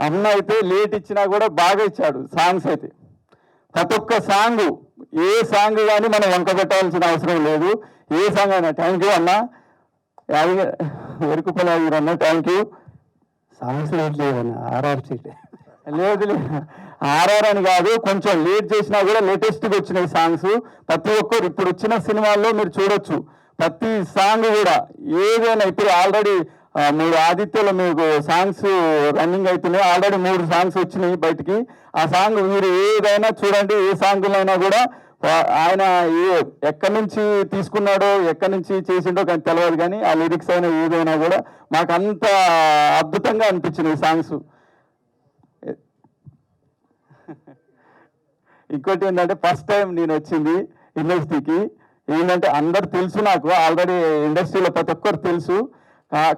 అన్న అయితే లేట్ ఇచ్చినా కూడా బాగా ఇచ్చాడు సాంగ్స్ అయితే. ప్రతి ఒక్క సాంగ్, ఏ సాంగ్ కానీ మనం వంక పెట్టాల్సిన అవసరం లేదు. ఏ సాంగ్ అయినా. థ్యాంక్ యూ అన్న వరకుప్పల యాదగిరి అన్న, థ్యాంక్ యూ. సాంగ్స్ లేట్ లేదన్న, ఆర్ఆర్ సీట్ లేదు ఆర్ఆర్ అని కాదు, కొంచెం లేట్ చేసినా కూడా లేటెస్ట్గా వచ్చినాయి సాంగ్స్. ప్రతి ఒక్కరు ఇప్పుడు వచ్చిన సినిమాల్లో మీరు చూడొచ్చు, ప్రతి సాంగ్ కూడా ఏదైనా. ఇప్పుడు ఆల్రెడీ 3 ఆదిత్యలో మీకు సాంగ్స్ రన్నింగ్ అవుతున్నాయి. ఆల్రెడీ 3 సాంగ్స్ వచ్చినాయి బయటికి. ఆ సాంగ్ మీరు ఏదైనా చూడండి, ఏ సాంగ్లైనా కూడా ఆయన ఎక్కడి నుంచి తీసుకున్నాడో, ఎక్కడి నుంచి చేసిండో కానీ తెలియదు, కానీ ఆ లిరిక్స్ అయినా ఏదైనా కూడా మాకు అంత అద్భుతంగా అనిపించినాయి సాంగ్స్. ఇంకోటి ఏంటంటే ఫస్ట్ టైం నేను వచ్చింది ఇండస్ట్రీకి. ఏంటంటే అందరు తెలుసు నాకు, ఆల్రెడీ ఇండస్ట్రీలో ప్రతి ఒక్కరు తెలుసు.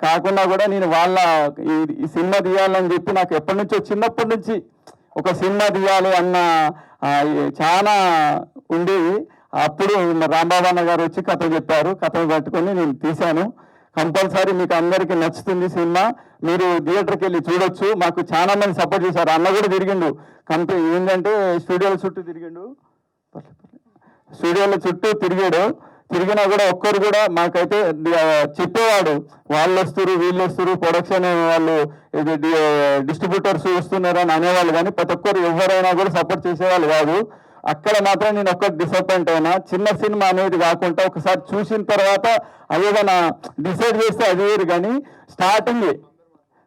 కాకుండా కూడా నేను వాళ్ళ ఈ సినిమా తీయాలని చెప్పి నాకు ఎప్పటి నుంచో, చిన్నప్పటి నుంచి ఒక సినిమా తీయాలి అన్న చాలా ఉండేది. అప్పుడు రాంబాబు అన్న గారు వచ్చి కథ చెప్పారు. కథను పట్టుకొని నేను తీశాను. కంపల్సరీ మీకు అందరికీ నచ్చుతుంది సినిమా. మీరు థియేటర్కి వెళ్ళి చూడొచ్చు. మాకు చాలా మంది సపోర్ట్ చేశారు. అన్న కూడా తిరిగిండు ఏంటంటే స్టూడియోల చుట్టూ తిరిగినా కూడా ఒక్కరు కూడా మాకైతే చెప్పేవాడు, వాళ్ళు వస్తారు, వీళ్ళు వస్తారు, ప్రొడక్షన్ వాళ్ళు డిస్ట్రిబ్యూటర్స్ వస్తున్నారు అని అనేవాళ్ళు. కానీ ప్రతి ఒక్కరు ఎవరైనా కూడా సపోర్ట్ చేసేవాళ్ళు కాదు. అక్కడ మాత్రం నేను ఒక్కటి డిసప్పాయింట్ అయినా. చిన్న సినిమా అనేది కాకుండా ఒకసారి చూసిన తర్వాత అదేదైనా డిసైడ్ చేస్తే అది వేరు, కానీ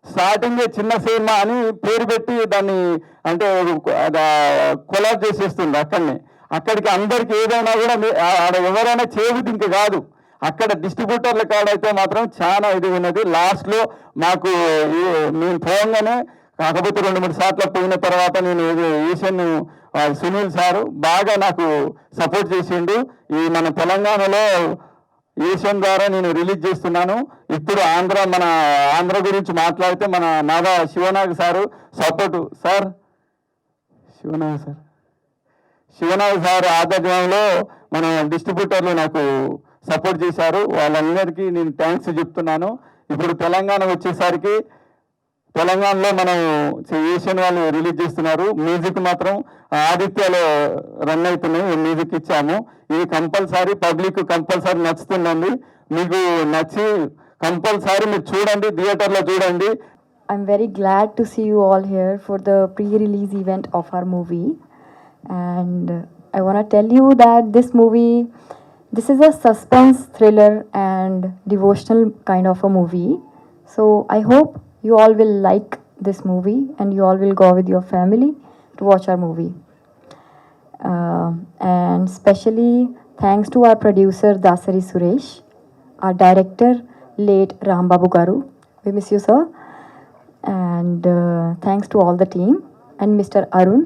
స్టార్టింగే చిన్న సినిమా అని పేరు పెట్టి దాన్ని అంటే కొలాబ్ చేసేస్తుంది. అక్కడికి అందరికి ఏదైనా కూడా ఆడ ఎవరైనా చేయబుద్ధి ఇంక కాదు. అక్కడ డిస్ట్రిబ్యూటర్ల కాడైతే మాత్రం చాలా ఇది ఉన్నది. లాస్ట్లో మాకు మేము పోగానే, కాకపోతే 2-3 సార్లు పోయిన తర్వాత నేను ఏషియన్ సునీల్ సారు బాగా నాకు సపోర్ట్ చేసిండు. ఈ మన తెలంగాణలో ఏషియన్ ద్వారా నేను రిలీజ్ చేస్తున్నాను. ఇప్పుడు మన ఆంధ్ర గురించి మాట్లాడితే మన Naga Sivanag sir support sir, Sivanag sir ఆధ్వర్యంలో మన డిస్ట్రిబ్యూటర్లు నాకు సపోర్ట్ చేశారు. వాళ్ళందరికీ నేను థ్యాంక్స్ చెప్తున్నాను. ఇప్పుడు తెలంగాణ వచ్చేసరికి తెలంగాణలో మనం ఏషియన్ వాళ్ళు రిలీజ్ చేస్తున్నారు. మ్యూజిక్ మాత్రం ఆదిత్యలో రన్ అవుతున్నాయి, మ్యూజిక్ ఇచ్చాము. ఇది కంపల్సరీ పబ్లిక్ కంపల్సరీ నచ్చుతుందండి. మీకు నచ్చి కంపల్సరీ మీరు చూడండి, థియేటర్లో చూడండి. I'm very glad to see you all here for the pre-release event of our movie. And I want to tell you that this is a suspense, thriller and devotional kind of a movie. So I hope you all will like this movie and you all will go with your family to watch our movie. And especially thanks to our producer Dasari Suresh, our director late Rambabu Garu. We miss you, sir. And thanks to all the team and Mr. Arun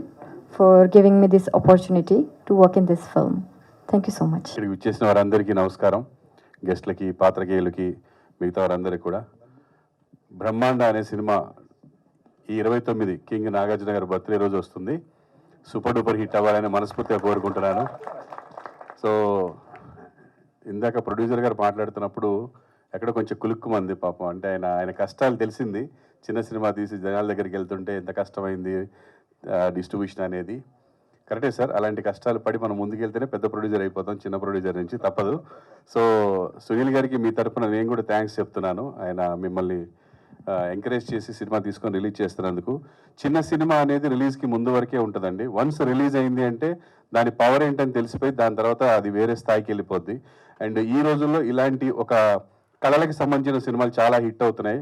for giving me this opportunity to work in this film. Thank you so much. ఇక్కడికి వచ్చేసిన వారందరికీ నమస్కారం. గెస్ట్లకి, పాత్రికేయులకి, మిగతా వారందరికీ కూడా. బ్రహ్మాండ అనే cinema ఈ 29 king Nagarjuna గారి బర్త్డే రోజు వస్తుంది. సూపర్ డూపర్ హిట్ అవ్వాలని మనస్ఫూర్తిగా కోరుకుంటున్నాను. సో ఇందాక ప్రొడ్యూసర్ గారు మాట్లాడుతున్నప్పుడు ఎక్కడ కొంచెం కులుక్కుమంది పాపం. అంటే ఆయన కష్టాలు తెలిసింది. చిన్న సినిమా తీసి జనాల దగ్గరికి వెళ్తుంటే ఎంత కష్టమైంది డిస్ట్రిబ్యూషన్ అనేది. కరెక్టే సార్, అలాంటి కష్టాలు పడి మనం ముందుకెళ్తేనే పెద్ద ప్రొడ్యూసర్ అయిపోతాం, చిన్న ప్రొడ్యూసర్ నుంచి తప్పదు. సో సునీల్ గారికి మీ తరఫున నేను కూడా థ్యాంక్స్ చెప్తున్నాను. ఆయన మిమ్మల్ని ఎంకరేజ్ చేసి సినిమా తీసుకొని రిలీజ్ చేస్తున్నందుకు. చిన్న సినిమా అనేది రిలీజ్కి ముందు వరకే ఉంటుందండి. వన్స్ రిలీజ్ అయింది అంటే దాని పవర్ ఏంటని తెలిసిపోయి దాని తర్వాత అది వేరే స్థాయికి వెళ్ళిపోద్ది. అండ్ ఈ రోజుల్లో ఇలాంటి ఒక కళలకి సంబంధించిన సినిమాలు చాలా హిట్ అవుతున్నాయి.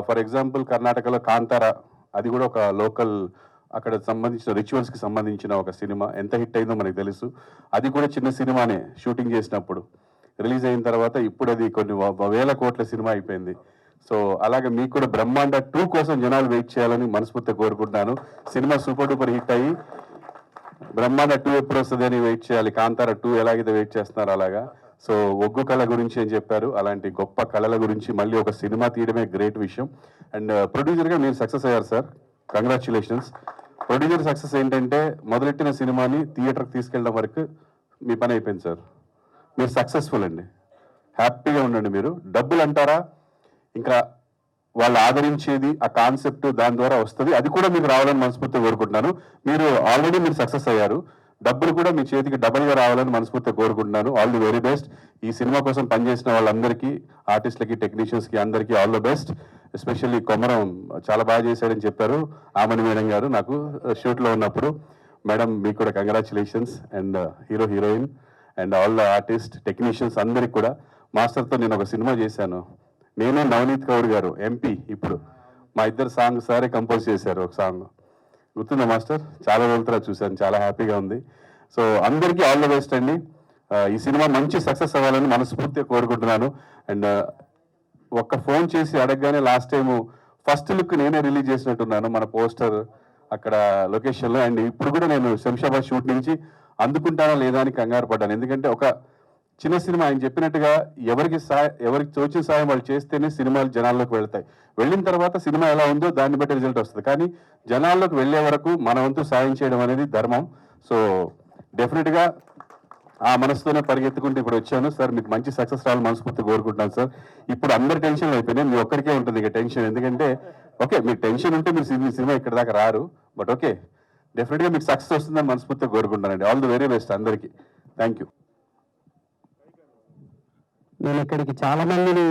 ఫర్ ఎగ్జాంపుల్ కర్ణాటకలో కాంతారా, అది కూడా ఒక లోకల్ అక్కడ సంబంధించిన రిచువల్స్కి సంబంధించిన ఒక సినిమా ఎంత హిట్ అయిందో మనకు తెలుసు. అది కూడా చిన్న సినిమానే షూటింగ్ చేసినప్పుడు. రిలీజ్ అయిన తర్వాత ఇప్పుడు అది కొన్ని వేల కోట్ల సినిమా అయిపోయింది. సో అలాగే మీకు కూడా బ్రహ్మాండ 2 కోసం జనాలు వెయిట్ చేయాలని మనస్ఫూర్తిగా కోరుకుంటున్నాను. సినిమా సూపర్ డూపర్ హిట్ అయ్యి బ్రహ్మాండ 2 ఎప్పుడు వస్తుంది అని వెయిట్ చేయాలి. కాంతార 2 ఎలాగైతే వెయిట్ చేస్తున్నారో అలాగా. సో ఒగ్గు కళ గురించి అని చెప్పారు, అలాంటి గొప్ప కళల గురించి మళ్ళీ ఒక సినిమా తీయడమే గ్రేట్ విషయం. అండ్ ప్రొడ్యూసర్గా మీరు సక్సెస్ అయ్యారు సార్, కంగ్రాచులేషన్స్. ప్రొడ్యూసర్ సక్సెస్ ఏంటంటే మొదలెట్టిన సినిమాని థియేటర్కి తీసుకెళ్ళడం వరకు మీ పని అయిపోయింది సార్. మీరు సక్సెస్ఫుల్ అండి, హ్యాపీగా ఉండండి. మీరు డబ్బులు అంటారా, ఇంకా వాళ్ళు ఆదరించేది ఆ కాన్సెప్ట్ దాని ద్వారా వస్తుంది, అది కూడా మీకు రావాలని మనస్ఫూర్తిగా కోరుకుంటున్నాను. మీరు ఆల్రెడీ మీరు సక్సెస్ అయ్యారు, డబ్బులు కూడా మీ చేతికి డబల్గా రావాలని మనస్ఫూర్తిగా కోరుకుంటున్నాను. All the very best. ఈ సినిమా కోసం పనిచేసిన వాళ్ళందరికీ, ఆర్టిస్టులకి, టెక్నీషియన్స్కి అందరికీ all the best. Especially Komaram చాలా బాగా చేశాడని చెప్పారు ఆమని మేడం గారు నాకు షూట్లో ఉన్నప్పుడు. మేడం మీకు కూడా congratulations. And hero, heroine and all the artist, technicians అందరికి కూడా. మాస్టర్తో నేను ఒక సినిమా చేశాను, నేను నవనీత్ కౌర్ గారు ఎంపీ. ఇప్పుడు మా ఇద్దరు సాంగ్ సారే కంపోజ్ చేశారు. ఒక సాంగ్ గుర్తుందా మాస్టర్? చాలా రోజుల తర్వాత చూశాను, చాలా హ్యాపీగా ఉంది. సో అందరికీ ఆల్ ద బెస్ట్ అండి. ఈ సినిమా మంచి సక్సెస్ అవ్వాలని మనస్ఫూర్తిగా కోరుకుంటున్నాను. అండ్ ఒక్క ఫోన్ చేసి అడగగానే లాస్ట్ టైము ఫస్ట్ లుక్ నేనే రిలీజ్ చేసినట్టున్నాను మన పోస్టర్ అక్కడ లొకేషన్లో. అండ్ ఇప్పుడు కూడా నేను శంషాబాద్ షూట్ నుంచి అందుకుంటానా లేదా అని కంగారు పడ్డాను. ఎందుకంటే ఒక చిన్న సినిమా, ఆయన చెప్పినట్టుగా ఎవరికి తోచిన సాయం వాళ్ళు చేస్తేనే సినిమాలు జనాల్లోకి వెళ్తాయి. వెళ్ళిన తర్వాత సినిమా ఎలా ఉందో దాన్ని బట్టి రిజల్ట్ వస్తుంది. కానీ జనాల్లోకి వెళ్ళే వరకు మన వంతు సాయం చేయడం అనేది ధర్మం. సో డెఫినెట్గా ఆ మనసుతోనే పరిగెత్తుకుంటూ ఇప్పుడు వచ్చాను సార్. మీకు మంచి సక్సెస్ రావాలని మనస్ఫూర్తిగా కోరుకుంటున్నాను సార్. ఇప్పుడు అందరి టెన్షన్లు అయిపోయినాయి, మీ ఒక్కరికే ఉంటుంది ఇక టెన్షన్. ఎందుకంటే ఓకే, మీకు టెన్షన్ ఉంటే మీరు సినిమా ఇక్కడ దాకా రారు. బట్ ఓకే, డెఫినెట్గా మీకు సక్సెస్ వస్తుందని మనస్ఫూర్తిగా కోరుకుంటానండి. ఆల్ ది వెరీ బెస్ట్ అందరికీ. Thank you. నేను ఇక్కడికి చాలామందిని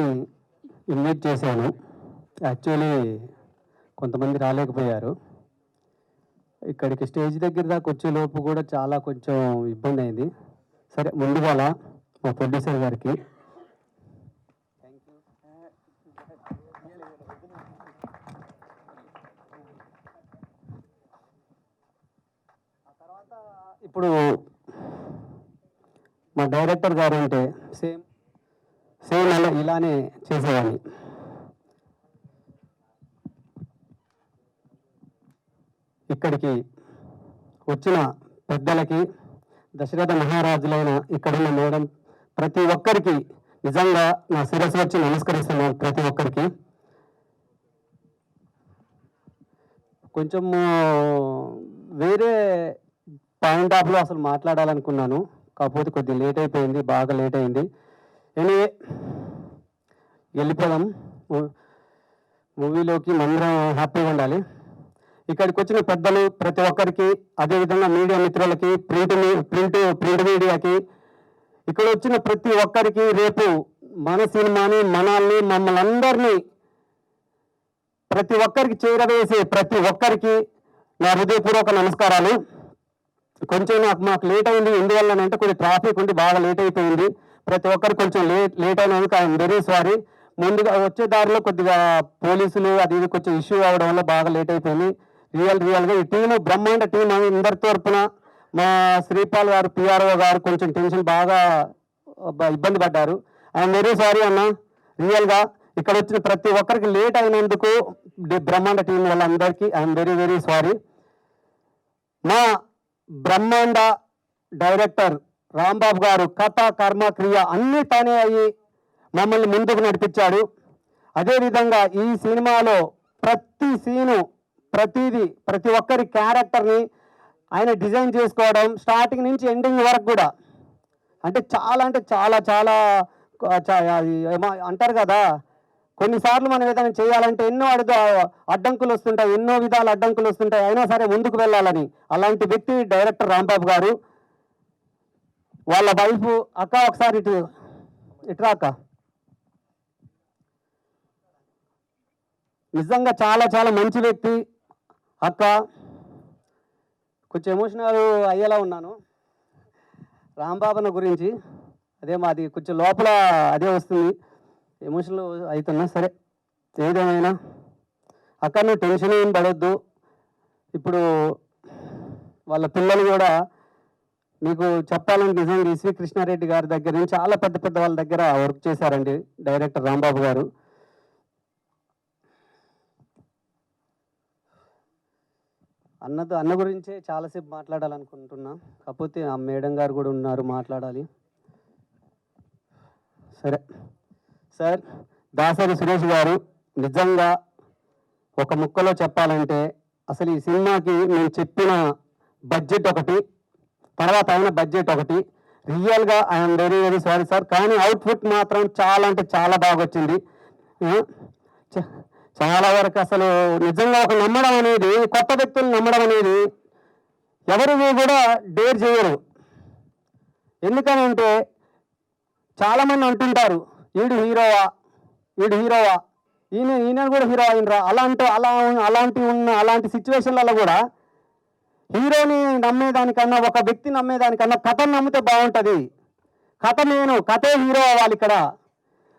ఇన్వైట్ చేశాను. యాక్చువల్లీ కొంతమంది రాలేకపోయారు. ఇక్కడికి స్టేజ్ దగ్గర దాకా వచ్చేలోపు కూడా చాలా కొంచెం ఇబ్బంది అయింది. సరే, ముందుగా మా ప్రొడ్యూసర్ గారికి ఇప్పుడు మా డైరెక్టర్ గారు అంటే సేమ్ అలా ఇలానే చేసేవాడిని. ఇక్కడికి వచ్చిన పెద్దలకి, దశరథ మహారాజులైన ఇక్కడున్న మేడం, ప్రతి ఒక్కరికి నిజంగా నా శిరస్సు వచ్చి నమస్కరిస్తున్నాను. ప్రతి ఒక్కరికి కొంచెము వేరే పాయింట్ ఆఫ్లో అసలు మాట్లాడాలనుకున్నాను, కాకపోతే కొద్దిగా లేట్ అయిపోయింది, బాగా లేట్ అయింది. ఎనీవే వెళ్ళిపోదాం మూవీలోకి. అందరం హ్యాపీగా ఉండాలి. ఇక్కడికి వచ్చిన పెద్దలు ప్రతి ఒక్కరికి, అదేవిధంగా మీడియా మిత్రులకి, ప్రింట్ మీడియాకి, ఇక్కడ వచ్చిన ప్రతి ఒక్కరికి, రేపు మన సినిమాని, మమ్మల్ని అందరినీ ప్రతి ఒక్కరికి చేరవేసే ప్రతి ఒక్కరికి నా హృదయపూర్వక నమస్కారాలు. కొంచెం మాకు లేట్ అయింది, ఎందువల్లనంటే కొంచెం ట్రాఫిక్ ఉండి బాగా లేట్ అయిపోయింది. ప్రతి ఒక్కరికి కొంచెం లేట్ అయినందుకు ఐఎమ్ వెరీ సారీ. ముందుగా వచ్చే దారిలో కొద్దిగా పోలీసులు అది ఇది కొంచెం ఇష్యూ అవడం వల్ల బాగా లేట్ అయిపోయింది. రియల్గా ఈ టీము, బ్రహ్మాండ టీం అందరి తరపున మా శ్రీపాల్ గారు, పిఆర్ఓ గారు కొంచెం టెన్షన్ బాగా ఇబ్బంది పడ్డారు. ఐఎమ్ వెరీ సారీ అన్న. రియల్గా ఇక్కడ వచ్చిన ప్రతి ఒక్కరికి లేట్ అయినందుకు బ్రహ్మాండ టీం వాళ్ళందరికీ ఐఎమ్ వెరీ వెరీ సారీ. మా బ్రహ్మాండ డైరెక్టర్ రాంబాబు గారు కథ, కర్మ, క్రియ అన్నీ తానే అయ్యి మమ్మల్ని ముందుకు నడిపించాడు. అదేవిధంగా ఈ సినిమాలో ప్రతి సీను, ప్రతి ఒక్కరి క్యారెక్టర్ని ఆయన డిజైన్ చేసుకోవడం, స్టార్టింగ్ నుంచి ఎండింగ్ వరకు కూడా అంటే చాలా అంటారు కదా, కొన్నిసార్లు మనం ఏదైనా చేయాలంటే ఎన్నో అడ్డంకులు వస్తుంటాయి, ఎన్నో విధాల అడ్డంకులు వస్తుంటాయి, అయినా సరే ముందుకు వెళ్ళాలని. అలాంటి వ్యక్తి డైరెక్టర్ రాంబాబు గారు. వాళ్ళ వైఫ్ అక్క, ఒకసారి ఇట్రా అక్క. నిజంగా చాలా మంచి వ్యక్తి అక్క. కొంచెం ఎమోషనల్ అయ్యేలా ఉన్నాను రాంబాబున గురించి. అదే మాది కొంచెం లోపల అదే వస్తుంది, ఎమోషనల్ అవుతున్నా. సరే, ఏదేమైనా అక్క నువ్వు టెన్షన్ ఏం పడొద్దు. ఇప్పుడు వాళ్ళ పిల్లలు కూడా మీకు చెప్పాలంటే నిజంగా ఎస్వి కృష్ణారెడ్డి గారి దగ్గర నుంచి చాలా పెద్ద పెద్ద వాళ్ళ దగ్గర వర్క్ చేశారండి డైరెక్టర్ రాంబాబు గారు. అన్న గురించే చాలాసేపు మాట్లాడాలనుకుంటున్నా, కాకపోతే ఆ మేడం గారు కూడా ఉన్నారు, మాట్లాడాలి. సరే సార్, దాసరి సురేష్ గారు నిజంగా ఒక ముక్కలో చెప్పాలంటే అసలు ఈ సినిమాకి నేను చెప్పిన బడ్జెట్ ఒకటి, తర్వాత అయిన బడ్జెట్ ఒకటి. రియల్గా I'm very very sorry sir, కానీ అవుట్పుట్ మాత్రం చాలా అంటే చాలా బాగా వచ్చింది. చాలా వరకు అసలు నిజంగా ఒక నమ్మడం అనేది, కొత్త వ్యక్తులు నమ్మడం అనేది ఎవరు కూడా డేర్ చేయరు. ఎందుకనంటే చాలామంది అంటుంటారు వీడు హీరోవా, ఈయన కూడా హీరో అయినరా, అలాంటి సిచ్యువేషన్లలో కూడా హీరోని నమ్మేదానికన్నా, ఒక వ్యక్తి నమ్మేదానికన్నా కథను నమ్మితే బాగుంటుంది. కథే హీరో అవ్వాలి. ఇక్కడ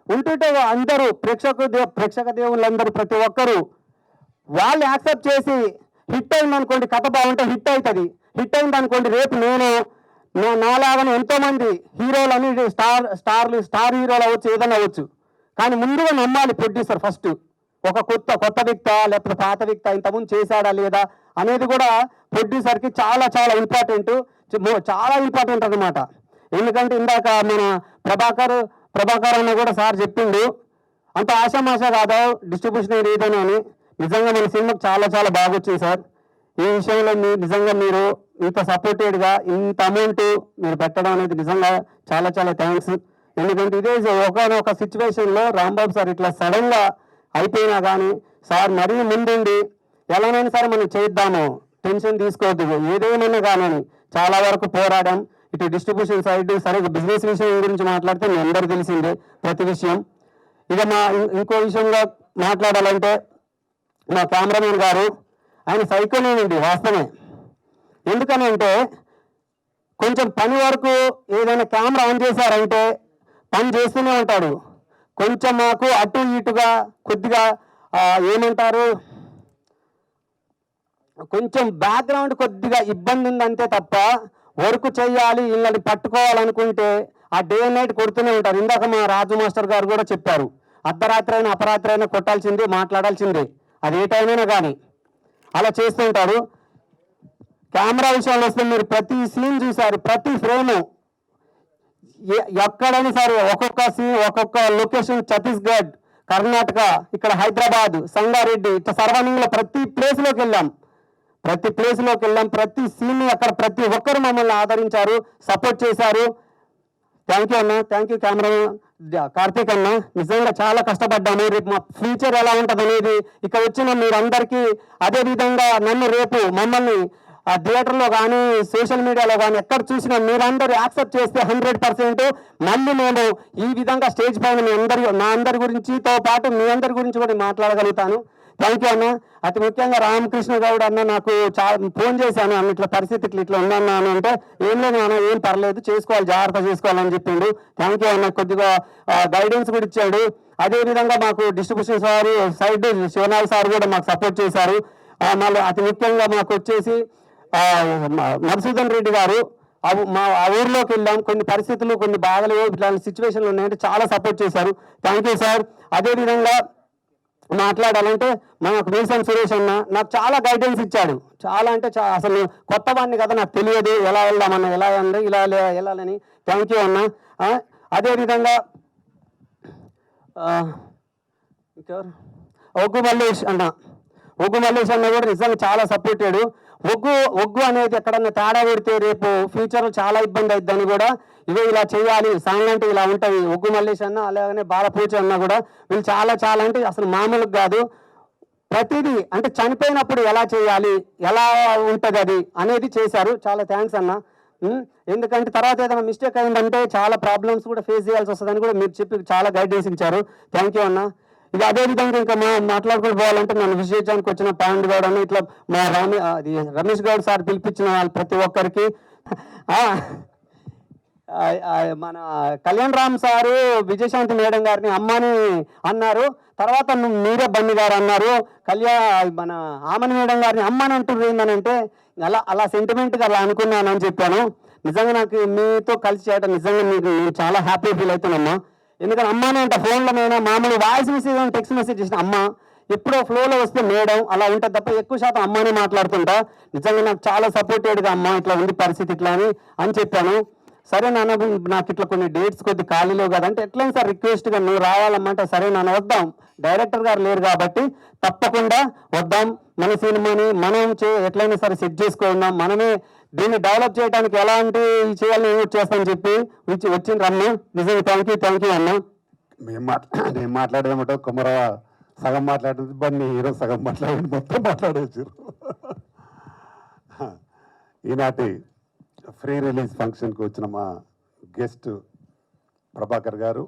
ఉంటుంటే అందరూ ప్రేక్షక దేవుళ్ళందరూ ప్రతి ఒక్కరూ వాళ్ళు యాక్సెప్ట్ చేసి హిట్ అయిందనుకోండి, కథ బాగుంటే హిట్ అవుతుంది. హిట్ అయిందనుకోండి, రేపు నేను నాలాగనే ఎంతోమంది హీరోలు అని స్టార్ హీరోలు అవ్వచ్చు, ఏదైనా అవ్వచ్చు. కానీ ముందుగా నమ్మాలి ప్రొడ్యూసర్ ఫస్ట్. ఒక కొత్త వ్యక్తి లేకపోతే పాత వ్యక్తి ఇంతకుముందు చేశాడా లేదా అనేది కూడా ప్రొడ్యూసర్కి చాలా చాలా ఇంపార్టెంట్ అనమాట. ఎందుకంటే ఇందాక మన ప్రభాకర్ అన్న కూడా సార్ చెప్పిండు, అంత ఆశామాష కాదా డిస్ట్రిబ్యూషన్ ఏదైనా అని. నిజంగా మన సినిమాకి చాలా చాలా బాగా వచ్చింది సార్. ఈ విషయంలో నిజంగా మీరు ఇంత సపోర్టెడ్గా ఇంత అమౌంట్ మీరు పెట్టడం అనేది నిజంగా చాలా చాలా థ్యాంక్స్. ఎందుకంటే ఇదే ఒకనొక సిచ్యువేషన్లో రాంబాబు సార్ ఇట్లా సడన్గా అయిపోయినా కానీ సార్ మరీ ముందుండి ఎలానైనా సరే మనం చేద్దాము, టెన్షన్ తీసుకోవద్దు, ఏదేమైనా కానీ చాలా వరకు పోరాడాం. ఇటు డిస్ట్రిబ్యూషన్ సైడ్ సరే, బిజినెస్ విషయం గురించి మాట్లాడితే మీ అందరికీ తెలిసిందే ప్రతి విషయం. ఇక ఇంకో విషయంగా మాట్లాడాలంటే మా కెమెరామెన్ గారు, ఆయన సైకోనేనండి వాస్తవమే. ఎందుకనంటే కొంచెం పని వరకు ఏదైనా కెమెరా ఆన్ చేశారంటే పని చేస్తూనే ఉంటాడు. కొంచెం మాకు అటు ఇటుగా కొద్దిగా ఏమంటారు, కొంచెం బ్యాక్గ్రౌండ్ కొద్దిగా ఇబ్బంది ఉందంతే తప్ప వర్క్ చేయాలి, వీళ్ళని పట్టుకోవాలనుకుంటే ఆ డే అండ్ నైట్ కొడుతూనే ఉంటారు. ఇందాక మా రాజు మాస్టర్ గారు కూడా చెప్పారు, అర్ధరాత్రి అయినా అపరాత్రి అయినా కొట్టాల్సిందే, మాట్లాడాల్సిందే, అది ఏ టైం అయినా కానీ అలా చేస్తూ ఉంటారు. కెమెరా విషయాలు వస్తే మీరు ప్రతి సీన్ చూసారు, ప్రతి ఫ్రేము ఎక్కడైనా సరే ఒక్కొక్క సీన్ ఒక్కొక్క లొకేషన్, ఛత్తీస్గఢ్, కర్ణాటక, ఇక్కడ హైదరాబాద్, సంగారెడ్డి, ఇట్లా సర్వనింగ్లో ప్రతి ప్లేస్లోకి వెళ్ళాం. ప్రతి సీన్ అక్కడ ప్రతి ఒక్కరు మమ్మల్ని ఆదరించారు, సపోర్ట్ చేశారు. థ్యాంక్ యూ అన్న, థ్యాంక్ యూ కెమెరా కార్తీక్ అన్న. నిజంగా చాలా కష్టపడ్డాము. రేపు మా ఫ్యూచర్ ఎలా ఉంటుంది అనేది ఇక్కడ వచ్చిన మీరందరికీ, అదేవిధంగా నన్ను రేపు మమ్మల్ని ఆ థియేటర్లో కానీ సోషల్ మీడియాలో కానీ ఎక్కడ చూసినా మీరందరూ యాక్సెప్ట్ చేస్తే 100% మళ్ళీ మేము ఈ విధంగా స్టేజ్ పైన నా అందరి గురించితో పాటు మీ అందరి గురించి కూడా మాట్లాడగలుగుతాను. థ్యాంక్ యూ అన్న. అతి ముఖ్యంగా రామకృష్ణ గౌడ్ అన్న నాకు ఫోన్ చేశాను, అన్న ఇట్లా పరిస్థితి ఇట్లా ఉన్నాను అంటే, ఏం లేదు అన్న, ఏం పర్లేదు, చేసుకోవాలి, జాగ్రత్త చేసుకోవాలని చెప్పిండు. థ్యాంక్ యూ అన్న. కొద్దిగా గైడెన్స్ కూడా ఇచ్చాడు. అదేవిధంగా మాకు డిస్ట్రిబ్యూషన్ సైడ్ శివనాథ్ సార్ కూడా మాకు సపోర్ట్ చేశారు. మళ్ళీ అతి ముఖ్యంగా మాకు వచ్చేసి మధుసూదన్ రెడ్డి గారు, ఆ ఊర్లోకి వెళ్ళాం, కొన్ని పరిస్థితులు కొన్ని బాధలు ఇట్లాంటి సిచ్యువేషన్లు ఉన్నాయంటే చాలా సపోర్ట్ చేశారు. Thank you sir. అదేవిధంగా మాట్లాడాలంటే మనకు వీల్సన్ సురేష్ అన్న నాకు చాలా గైడెన్స్ ఇచ్చాడు. చాలా అంటే అసలు కొత్త వాడిని కదా, నాకు తెలియదు ఎలా వెళ్దామన్న, ఎలా వెళ్ళాలని. థ్యాంక్ యూ అన్న. అదేవిధంగా ఇంకెవరు, ఒగ్గు మల్లేష్ అన్న కూడా నిజంగా చాలా సపోర్టెడ్. ఒగ్గు అనేది ఎక్కడన్నా తేడా పెడితే రేపు ఫ్యూచర్లో చాలా ఇబ్బంది అవుతుందని కూడా, ఇవో ఇలా చేయాలి, సాంగ్ అంటే ఇలా ఉంటుంది. ఒగ్గు మల్లేష్ అన్న అలాగనే బాలపూచి అన్న కూడా వీళ్ళు చాలా చాలా అంటే అసలు మామూలుగా కాదు. ప్రతిదీ అంటే చనిపోయినప్పుడు ఎలా చేయాలి, ఎలా ఉంటుంది అది అనేది చేశారు. చాలా థ్యాంక్స్ అన్న. ఎందుకంటే తర్వాత ఏదైనా మిస్టేక్ అయిందంటే చాలా ప్రాబ్లమ్స్ కూడా ఫేస్ చేయాల్సి వస్తుందని కూడా మీరు చెప్పి చాలా గైడెన్స్ ఇచ్చారు. థ్యాంక్ యూ అన్న. ఇక అదేవిధంగా ఇంకా మాట్లాడుకుని పోవాలంటే నన్ను విశేషానికి వచ్చిన పాండ్ గౌడ్ అని ఇట్లా మా రమేష్ గౌడ్ సార్ పిలిపించిన వాళ్ళు ప్రతి ఒక్కరికి మన కళ్యాణ్ రామ్ సారు విజయశాంతి మేడం గారిని అమ్మని అన్నారు. తర్వాత మీరే బన్ని గారు అన్నారు. మన ఆమని మేడం గారిని అమ్మని అంటున్నారు. ఏంటంటే అలా సెంటిమెంట్గా అలా అనుకున్నాను అని చెప్పాను. నిజంగా నాకు మీతో కలిసి చేయడం నిజంగా నేను చాలా హ్యాపీ ఫీల్ అవుతున్నామ్మా. ఎందుకంటే అమ్మానే అంటే ఫోన్లోనైనా మామూలు వాయిస్ మెసేజ్ టెక్స్ట్ మెసేజ్ చేసిన అమ్మ, ఎప్పుడో ఫ్లోలో వస్తే మేడం అలా ఉంటుంది తప్ప ఎక్కువ శాతం అమ్మానే మాట్లాడుతుంటా. నిజంగా నాకు చాలా సపోర్టెడ్గా అమ్మ ఇట్లా ఉంది పరిస్థితి ఇట్లా అని చెప్పాను. సరే నాన్న నాకు ఇట్లా కొన్ని డేట్స్ కొద్ది ఖాళీలో కదంటే ఎట్లయినా సార్ రిక్వెస్ట్గా నువ్వు రావాలమ్మంటే సరే నాన్న వద్దాం, డైరెక్టర్ గారు లేరు కాబట్టి తప్పకుండా వద్దాం, మన సినిమాని మనం ఎట్లయినా సరే సెట్ చేసుకుందాం, మనమే దీన్ని డెవలప్ చేయడానికి ఎలాంటి చేయాలని చేస్తామని చెప్పి వచ్చింది అమ్మ. నిజంగా థ్యాంక్ యూ అన్న. నేను మాట్లాడేమంటో కుమరవ సగం మాట్లాడేది, బన్నీ హీరో సగం మాట్లాడేది, మొత్తం మాట్లాడేసారు. ఈనాటి ఫ్రీ రిలీజ్ ఫంక్షన్కి వచ్చిన మా గెస్ట్ ప్రభాకర్ గారు,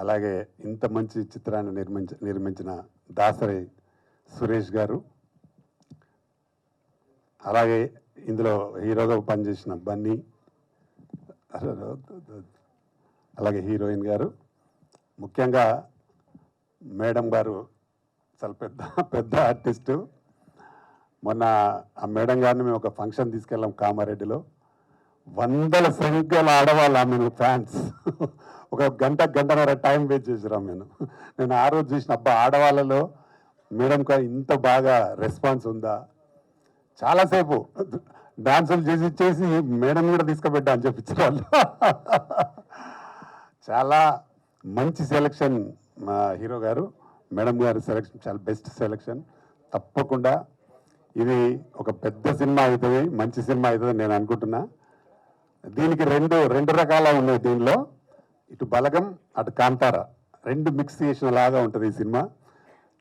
అలాగే ఇంత మంచి చిత్రాన్ని నిర్మించిన దాసరి సురేష్ గారు, అలాగే ఇందులో హీరోగా పనిచేసిన బన్నీ, అలాగే హీరోయిన్ గారు, ముఖ్యంగా మేడం గారు చాలా పెద్ద ఆర్టిస్టు. మొన్న ఆ మేడం గారిని మేము ఒక ఫంక్షన్ తీసుకెళ్ళాం కామారెడ్డిలో. వందల సంఖ్యలో ఆడవాళ్ళు ఆమెను ఫ్యాన్స్. ఒక గంటన్నర టైం వేస్ట్ చేసిరాం నేను ఆ రోజు చూసిన అబ్బా ఆడవాళ్ళలో మేడంకి ఇంత బాగా రెస్పాన్స్ ఉందా. చాలాసేపు డాన్సులు చేసి మేడం కూడా తీసుకుపెట్టా అని చెప్పించిన వాళ్ళు. చాలా మంచి సెలెక్షన్ మా హీరో గారు, మేడం గారి సెలెక్షన్ చాలా బెస్ట్ సెలెక్షన్. తప్పకుండా ఇది ఒక పెద్ద సినిమా అవుతుంది, మంచి సినిమా అవుతుంది నేను అనుకుంటున్నా. దీనికి రెండు రకాల ఉన్నాయి దీనిలో, ఇటు బలగం అటు కాంతారా రెండు మిక్స్ చేసిన లాగా ఉంటుంది ఈ సినిమా.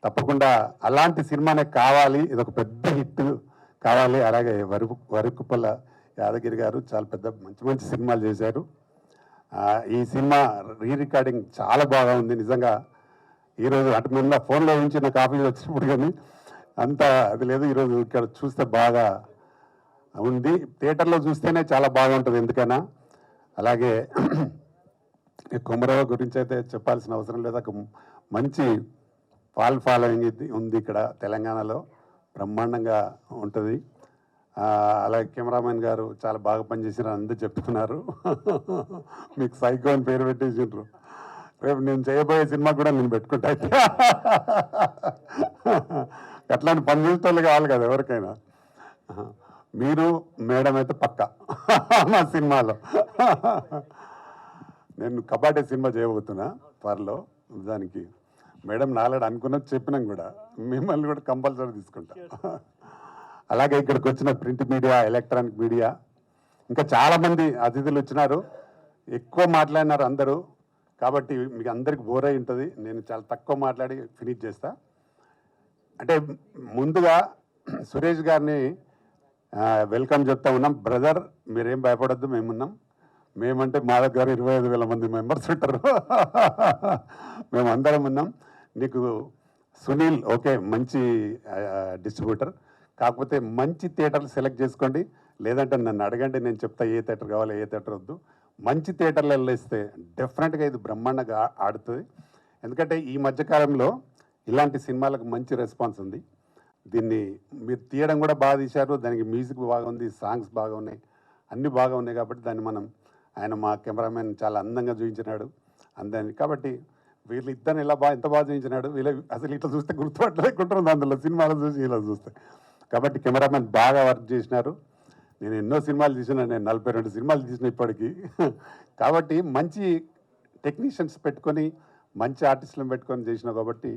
తప్పకుండా అలాంటి సినిమానే కావాలి, ఇది ఒక పెద్ద హిట్ కావాలి. అలాగే వరకుప్పల యాదగిరి గారు చాలా పెద్ద మంచి సినిమాలు చేశారు. ఈ సినిమా రికార్డింగ్ చాలా బాగా ఉంది నిజంగా. ఈరోజు అటు మీద ఫోన్లో నుంచి నాకు ఆఫీస్ వచ్చినప్పుడు కానీ అంత అది లేదు, ఈరోజు ఇక్కడ చూస్తే బాగా ఉంది. థియేటర్లో చూస్తేనే చాలా బాగుంటుంది ఎందుకైనా. అలాగే కుమరవ గురించి అయితే చెప్పాల్సిన అవసరం లేదు, ఒక మంచి ఫాలోయింగ్ ఉంది ఇక్కడ తెలంగాణలో, బ్రహ్మాండంగా ఉంటుంది. అలాగే కెమెరామెన్ గారు చాలా బాగా పనిచేసినారు అందరూ చెప్తున్నారు. మీకు సైకో అని పేరు పెట్టేసిండ్రు. రేపు నేను చేయబోయే సినిమా కూడా నేను పెట్టుకుంటా. అట్లాంటి పని చేసేటోళ్ళు కావాలి కదా ఎవరికైనా. మీరు మేడం అయితే పక్కా మా సినిమాలో. నేను కబాడీ సినిమా చేయబోతున్నా త్వరలో. దానికి మేడం నాలాడు అనుకున్నది చెప్పినాం కూడా, మిమ్మల్ని కూడా కంపల్సరీ తీసుకుంటా. అలాగే ఇక్కడికి వచ్చిన ప్రింట్ మీడియా, ఎలక్ట్రానిక్ మీడియా, ఇంకా చాలామంది అతిథులు వచ్చినారు. ఎక్కువ మాట్లాడినారు అందరూ, కాబట్టి మీకు అందరికి బోర్ అయి ఉంటుంది. నేను చాలా తక్కువ మాట్లాడి ఫినిష్ చేస్తా. అంటే ముందుగా సురేష్ గారిని వెల్కమ్ చెప్తా ఉన్నాం. బ్రదర్ మీరేం భయపడద్దు, మేమున్నాం. మేమంటే మా దగ్గర 25,000 మంది మెంబర్స్ ఉంటారు. మేమందరం ఉన్నాం. నీకు సునీల్ ఓకే మంచి డిస్ట్రిబ్యూటర్, కాకపోతే మంచి థియేటర్లు సెలెక్ట్ చేసుకోండి, లేదంటే నన్ను అడగండి, నేను చెప్తా ఏ థియేటర్ కావాలో ఏ థియేటర్ వద్దు. మంచి థియేటర్లు వెళ్ళేస్తే డెఫినెట్గా ఇది బ్రహ్మాండంగా ఆడుతుంది. ఎందుకంటే ఈ మధ్యకాలంలో ఇలాంటి సినిమాలకు మంచి రెస్పాన్స్ ఉంది. దీన్ని మీరు తీయడం కూడా బాగా తీశారు, దానికి మ్యూజిక్ బాగుంది, సాంగ్స్ బాగా ఉన్నాయి, అన్నీ బాగా ఉన్నాయి. కాబట్టి దాన్ని ఆయన మా కెమెరామెన్ చాలా అందంగా చూపించినాడు అందాన్ని. కాబట్టి వీళ్ళు ఇద్దరిని ఎంత బాగా చూపించినాడు. అసలు ఇట్లా చూస్తే గుర్తుపట్టలేకుంటుంది అందులో సినిమాలు చూసి ఇలా చూస్తే. కాబట్టి కెమెరామెన్ బాగా వర్క్ చేసినారు. నేను ఎన్నో సినిమాలు తీసిన, నేను 42 సినిమాలు తీసిన ఇప్పటికీ. కాబట్టి మంచి టెక్నీషియన్స్ పెట్టుకొని మంచి ఆర్టిస్టులను పెట్టుకొని చేసినా కాబట్టి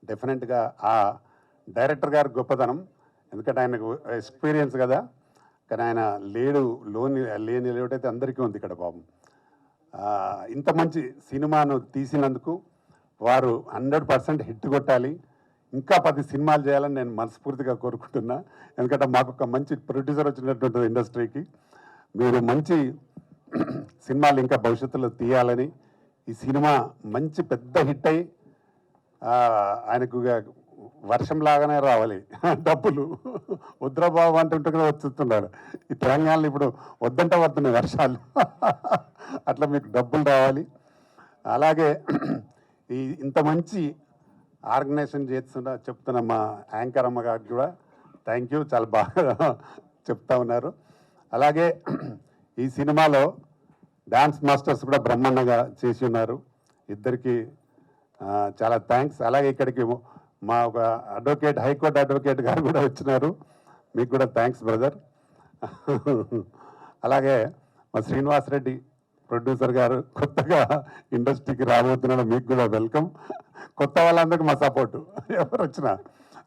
డెఫినెట్గా ఆ డైరెక్టర్ గారి గొప్పతనం. ఎందుకంటే ఆయనకు ఎక్స్పీరియన్స్ కదా, కానీ ఆయన లేని లేటైతే అందరికీ ఉంది ఇక్కడ పాపం. ఇంత మంచి సినిమాను తీసినందుకు వారు 100% హిట్ కొట్టాలి. ఇంకా 10 సినిమాలు చేయాలని నేను మనస్ఫూర్తిగా కోరుకుంటున్నా. ఎందుకంటే మాకు ఒక మంచి ప్రొడ్యూసర్ వచ్చినటువంటి ఇండస్ట్రీకి మీరు మంచి సినిమాలు ఇంకా భవిష్యత్తులో తీయాలని, ఈ సినిమా మంచి పెద్ద హిట్ అయ్యి ఆయనకు వర్షంలాగానే రావాలి డబ్బులు. వద్రబాబు అంటుంటే కూడా వచ్చుతున్నాడు. ఈ తెలంగాణలో ఇప్పుడు వద్దంట పడుతున్నాయి వర్షాలు. అట్లా మీకు డబ్బులు రావాలి. అలాగే ఇంత మంచి ఆర్గనైజేషన్ చెప్తున్న మా యాంకర్ అమ్మ గారికి కూడా థ్యాంక్ యూ, చాలా బాగా చెప్తా ఉన్నారు. అలాగే ఈ సినిమాలో డాన్స్ మాస్టర్స్ కూడా బ్రహ్మాండంగా చేసి ఉన్నారు, ఇద్దరికి చాలా థ్యాంక్స్. అలాగే ఇక్కడికి మా ఒక అడ్వకేట్, హైకోర్టు అడ్వకేట్ గారు కూడా వచ్చినారు, మీకు కూడా థ్యాంక్స్ బ్రదర్. అలాగే మా శ్రీనివాస్ రెడ్డి ప్రొడ్యూసర్ గారు కొత్తగా ఇండస్ట్రీకి రాబోతున్నాడు, మీకు కూడా వెల్కమ్. కొత్త వాళ్ళందరికీ మా సపోర్టు, ఎవరు వచ్చినా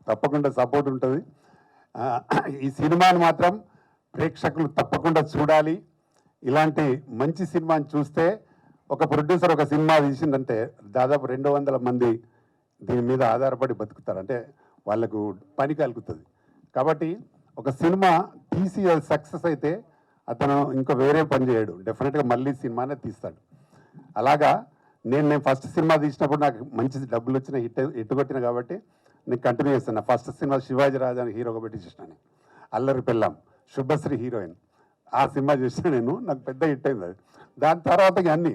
తప్పకుండా సపోర్ట్ ఉంటుంది. ఈ సినిమాని మాత్రం ప్రేక్షకులు తప్పకుండా చూడాలి. ఇలాంటి మంచి సినిమాని చూస్తే, ఒక ప్రొడ్యూసర్ ఒక సినిమా తీసిందంటే దాదాపు 200 మంది దీని మీద ఆధారపడి బతుకుతారు, అంటే వాళ్ళకు పని కలుగుతుంది. కాబట్టి ఒక సినిమా తీసి సక్సెస్ అయితే అతను ఇంకా వేరే పని చేయడు, డెఫినెట్గా మళ్ళీ సినిమానే తీస్తాడు. అలాగా నేను ఫస్ట్ సినిమా తీసినప్పుడు నాకు మంచి డబ్బులు వచ్చిన హిట్ కొట్టిన కాబట్టి నేను కంటిన్యూ చేస్తాను. నా ఫస్ట్ సినిమా శివాజీ రాజాని హీరోగా పెట్టి చేసినాను, అల్లరి పెళ్ళాం, శుభశ్రీ హీరోయిన్. ఆ సినిమా చేసిన నేను, నాకు పెద్ద హిట్ అయింది అది. దాని తర్వాత అన్ని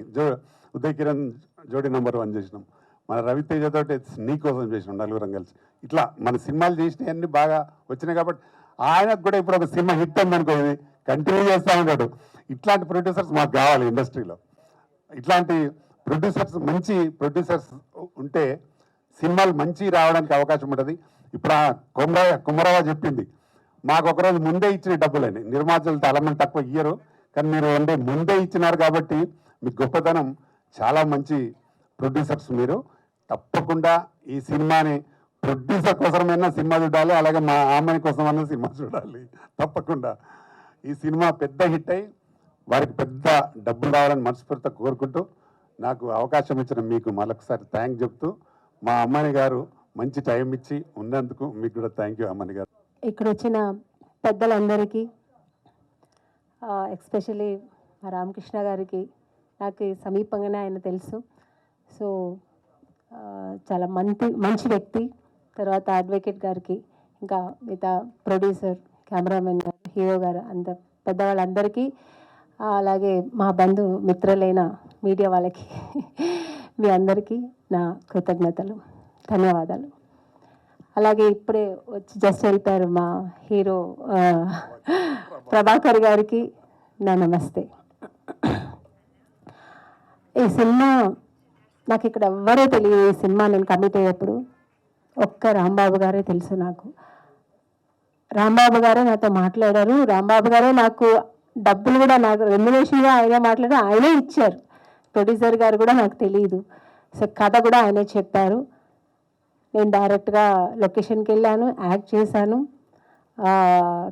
ఉదయ్ కిరణ్ జోడీ నెంబర్ 1 చేసినాం, మన రవితేజతో నీ కోసం చేసినాం, నలుగురం కలిసి. ఇట్లా మన సినిమాలు చేసినవన్నీ బాగా వచ్చినాయి కాబట్టి ఆయనకు కూడా ఇప్పుడు ఒక సినిమా హిట్ అయిందనుకో, ఇది కంటిన్యూ చేస్తూ ఉంటాడు. ఇట్లాంటి ప్రొడ్యూసర్స్ మాకు కావాలి ఇండస్ట్రీలో. ఇట్లాంటి ప్రొడ్యూసర్స్, మంచి ప్రొడ్యూసర్స్ ఉంటే సినిమాలు మంచి రావడానికి అవకాశం ఉంటుంది. ఇప్పుడు ఆ కుమరవ చెప్పింది, మాకు ఒకరోజు ముందే ఇచ్చిన డబ్బులని. నిర్మాతలు చాలామంది తక్కువ ఇయ్యరు, కానీ మీరు ముందే ఇచ్చినారు కాబట్టి మీ గొప్పతనం. చాలా మంచి ప్రొడ్యూసర్స్ మీరు. తప్పకుండా ఈ సినిమాని ప్రొడ్యూసర్ కోసమైనా సినిమా చూడాలి, అలాగే మా అమ్మాయి కోసమైనా సినిమా చూడాలి తప్పకుండా. ఈ సినిమా పెద్ద హిట్ అయ్యి వారికి పెద్ద డబ్బులు రావాలని మనస్ఫూర్తిగా కోరుకుంటూ, నాకు అవకాశం ఇచ్చిన మీకు మరొకసారి థ్యాంక్ చెప్తూ, మా అమ్మాయి గారు మంచి టైం ఇచ్చి ఉన్నందుకు మీకు కూడా థ్యాంక్ యూ అమ్మాయి గారు. ఇక్కడ వచ్చిన పెద్దలందరికీ, ఎస్పెషలీ మా రామకృష్ణ గారికి, నాకు సమీపంగానే ఆయన తెలుసు. సో చాలా మంచి వ్యక్తి. తర్వాత అడ్వకేట్ గారికి, ఇంకా మిగతా ప్రొడ్యూసర్, కెమెరామెన్ గారు, హీరో గారు, పెద్దవాళ్ళందరికీ, అలాగే మా మిత్రులైన మీడియా వాళ్ళకి, మీ అందరికీ నా కృతజ్ఞతలు, ధన్యవాదాలు. అలాగే ఇప్పుడే వచ్చి జస్ట్ వెళ్ళిపోయారు మా హీరో ప్రభాకర్ గారికి నా నమస్తే. ఈ సినిమా నాకు ఇక్కడ ఎవ్వరూ తెలియదు. ఈ సినిమా నేను కమిట్ అయ్యేప్పుడు ఒక్క రాంబాబు గారే తెలుసు నాకు. రాంబాబు గారే నాతో మాట్లాడారు, రాంబాబు గారే నాకు డబ్బులు కూడా, నాకు రెమ్యునేషన్గా ఆయనే మాట్లాడారు, ఆయనే ఇచ్చారు. ప్రొడ్యూసర్ గారు కూడా నాకు తెలియదు. సో కథ కూడా ఆయనే చెప్పారు. నేను డైరెక్ట్గా లొకేషన్కి వెళ్ళాను, యాక్ట్ చేశాను.